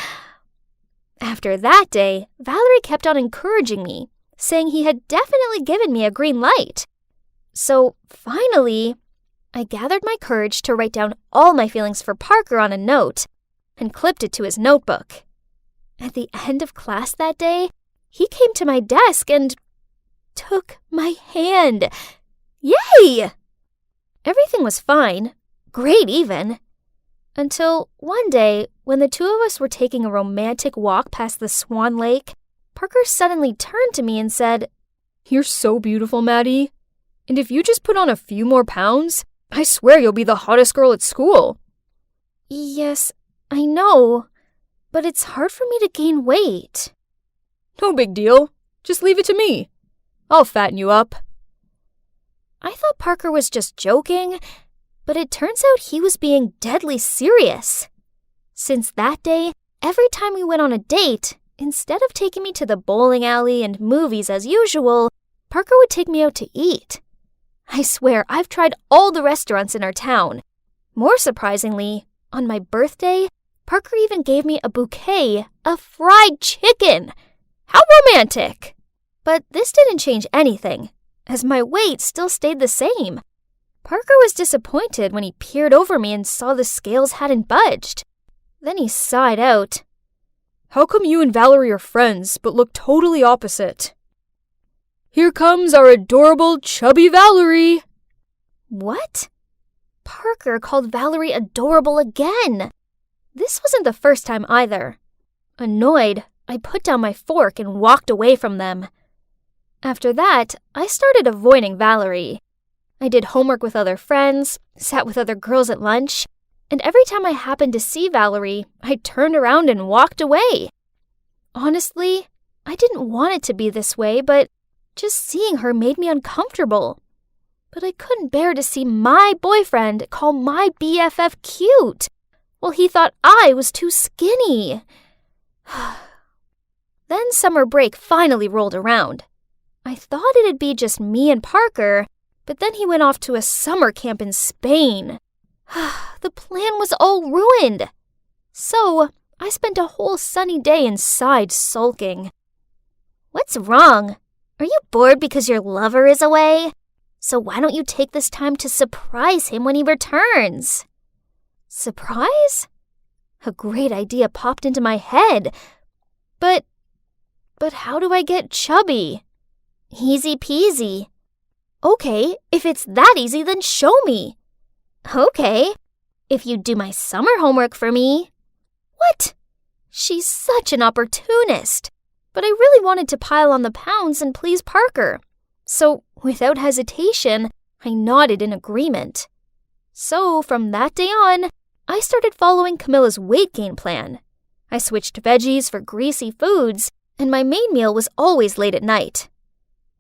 After that day, Valerie kept on encouraging me, saying he had definitely given me a green light. So finally, I gathered my courage to write down all my feelings for Parker on a note and clipped it to his notebook. At the end of class that day, he came to my desk and took my hand. Yay! Everything was fine, great even, until one day when the two of us were taking a romantic walk past the Swan Lake, Parker suddenly turned to me and said, "You're so beautiful, Maddie. And if you just put on a few more pounds, I swear you'll be the hottest girl at school." Yes, I know, but it's hard for me to gain weight. No big deal. Just leave it to me. I'll fatten you up. I thought Parker was just joking, but it turns out he was being deadly serious. Since that day, every time we went on a date, instead of taking me to the bowling alley and movies as usual, Parker would take me out to eat. I swear, I've tried all the restaurants in our town. More surprisingly, on my birthday, Parker even gave me a bouquet of fried chicken. How romantic! But this didn't change anything, as my weight still stayed the same. Parker was disappointed when he peered over me and saw the scales hadn't budged. Then he sighed out. How come you and Valerie are friends, but look totally opposite? Here comes our adorable, chubby Valerie. What? Parker called Valerie adorable again. This wasn't the first time either. Annoyed, I put down my fork and walked away from them. After that, I started avoiding Valerie. I did homework with other friends, sat with other girls at lunch, and every time I happened to see Valerie, I turned around and walked away. Honestly, I didn't want it to be this way, but just seeing her made me uncomfortable. But I couldn't bear to see my boyfriend call my BFF cute, while he thought I was too skinny. Then summer break finally rolled around. I thought it'd be just me and Parker, but then he went off to a summer camp in Spain. The plan was all ruined. So I spent a whole sunny day inside sulking. What's wrong? Are you bored because your lover is away? So why don't you take this time to surprise him when he returns? Surprise? A great idea popped into my head. But how do I get chubby? Easy peasy. Okay, if it's that easy, then show me. Okay, if you do my summer homework for me. What? She's such an opportunist. But I really wanted to pile on the pounds and please Parker. So, without hesitation, I nodded in agreement. So, from that day on, I started following Camilla's weight gain plan. I switched veggies for greasy foods, and my main meal was always late at night.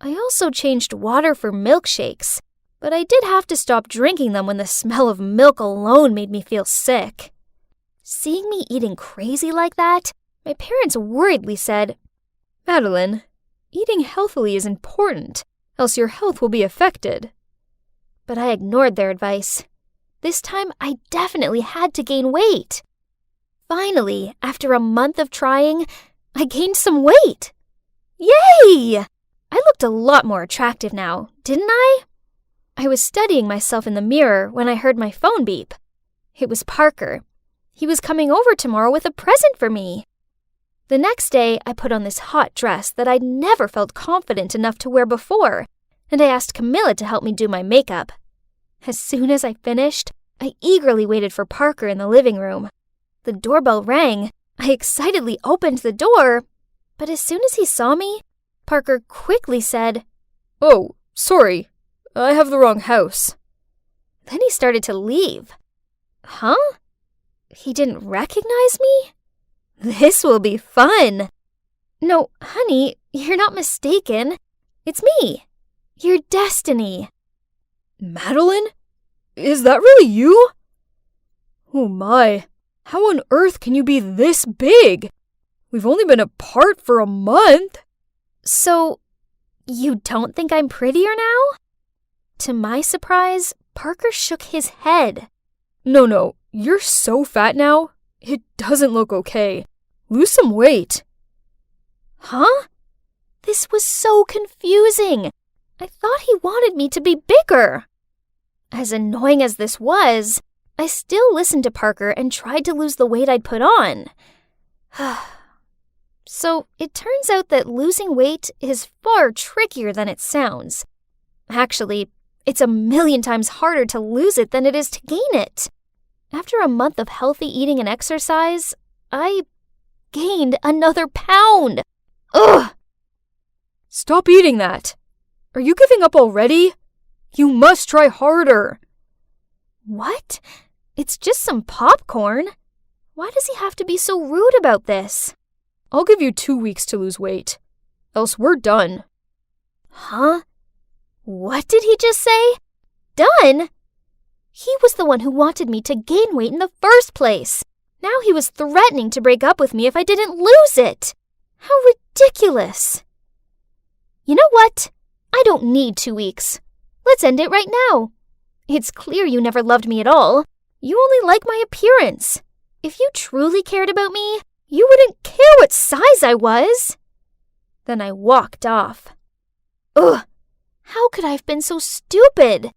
I also changed water for milkshakes, but I did have to stop drinking them when the smell of milk alone made me feel sick. Seeing me eating crazy like that, my parents worriedly said, Madeline, eating healthily is important, else your health will be affected. But I ignored their advice. This time, I definitely had to gain weight. Finally, after a month of trying, I gained some weight. Yay! I looked a lot more attractive now, didn't I? I was studying myself in the mirror when I heard my phone beep. It was Parker. He was coming over tomorrow with a present for me. The next day, I put on this hot dress that I'd never felt confident enough to wear before, and I asked Camilla to help me do my makeup. As soon as I finished, I eagerly waited for Parker in the living room. The doorbell rang. I excitedly opened the door, but as soon as he saw me, Parker quickly said, Oh, sorry, I have the wrong house. Then he started to leave. Huh? He didn't recognize me? This will be fun. No, honey, you're not mistaken. It's me, your Destiny. Madeline? Is that really you? Oh my, how on earth can you be this big? We've only been apart for a month. So, you don't think I'm prettier now? To my surprise, Parker shook his head. No, you're so fat now. It doesn't look okay. Lose some weight. Huh? This was so confusing. I thought he wanted me to be bigger. As annoying as this was, I still listened to Parker and tried to lose the weight I'd put on. So it turns out that losing weight is far trickier than it sounds. Actually, it's 1,000,000 times harder to lose it than it is to gain it. After a month of healthy eating and exercise, I gained another pound. Ugh! Stop eating that. Are you giving up already? You must try harder. What? It's just some popcorn. Why does he have to be so rude about this? I'll give you 2 weeks to lose weight. Else we're done. Huh? What did he just say? Done? He was the one who wanted me to gain weight in the first place. Now he was threatening to break up with me if I didn't lose it. How ridiculous. You know what? I don't need 2 weeks. Let's end it right now. It's clear you never loved me at all. You only like my appearance. If you truly cared about me, you wouldn't care what size I was. Then I walked off. Ugh, how could I have been so stupid?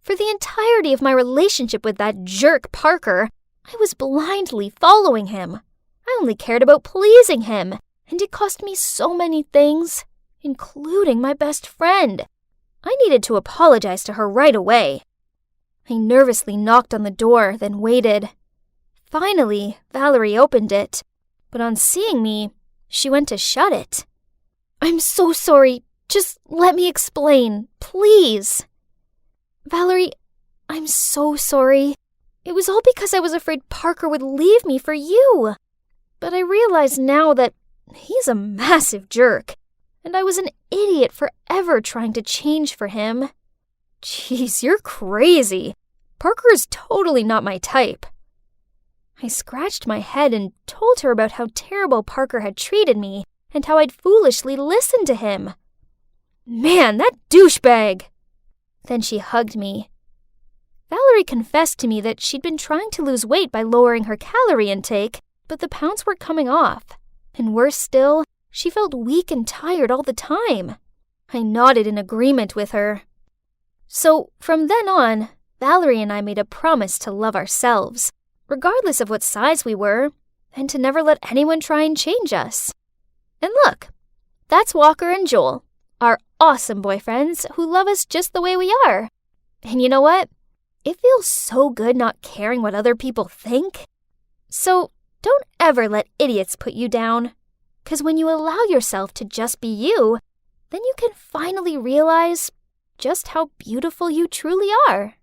For the entirety of my relationship with that jerk Parker, I was blindly following him. I only cared about pleasing him, and it cost me so many things, including my best friend. I needed to apologize to her right away. I nervously knocked on the door, then waited. Finally, Valerie opened it, but on seeing me, she went to shut it. I'm so sorry. Just let me explain, please. Valerie, I'm so sorry. It was all because I was afraid Parker would leave me for you. But I realize now that he's a massive jerk, and I was an idiot for ever trying to change for him. Jeez, you're crazy. Parker is totally not my type. I scratched my head and told her about how terrible Parker had treated me and how I'd foolishly listened to him. Man, that douchebag! Then she hugged me. Valerie confessed to me that she'd been trying to lose weight by lowering her calorie intake, but the pounds weren't coming off. And worse still, she felt weak and tired all the time. I nodded in agreement with her. So, from then on, Valerie and I made a promise to love ourselves, regardless of what size we were, and to never let anyone try and change us. And look, that's Walker and Joel, our awesome boyfriends who love us just the way we are. And you know what? It feels so good not caring what other people think. So don't ever let idiots put you down. 'Cause when you allow yourself to just be you, then you can finally realize just how beautiful you truly are.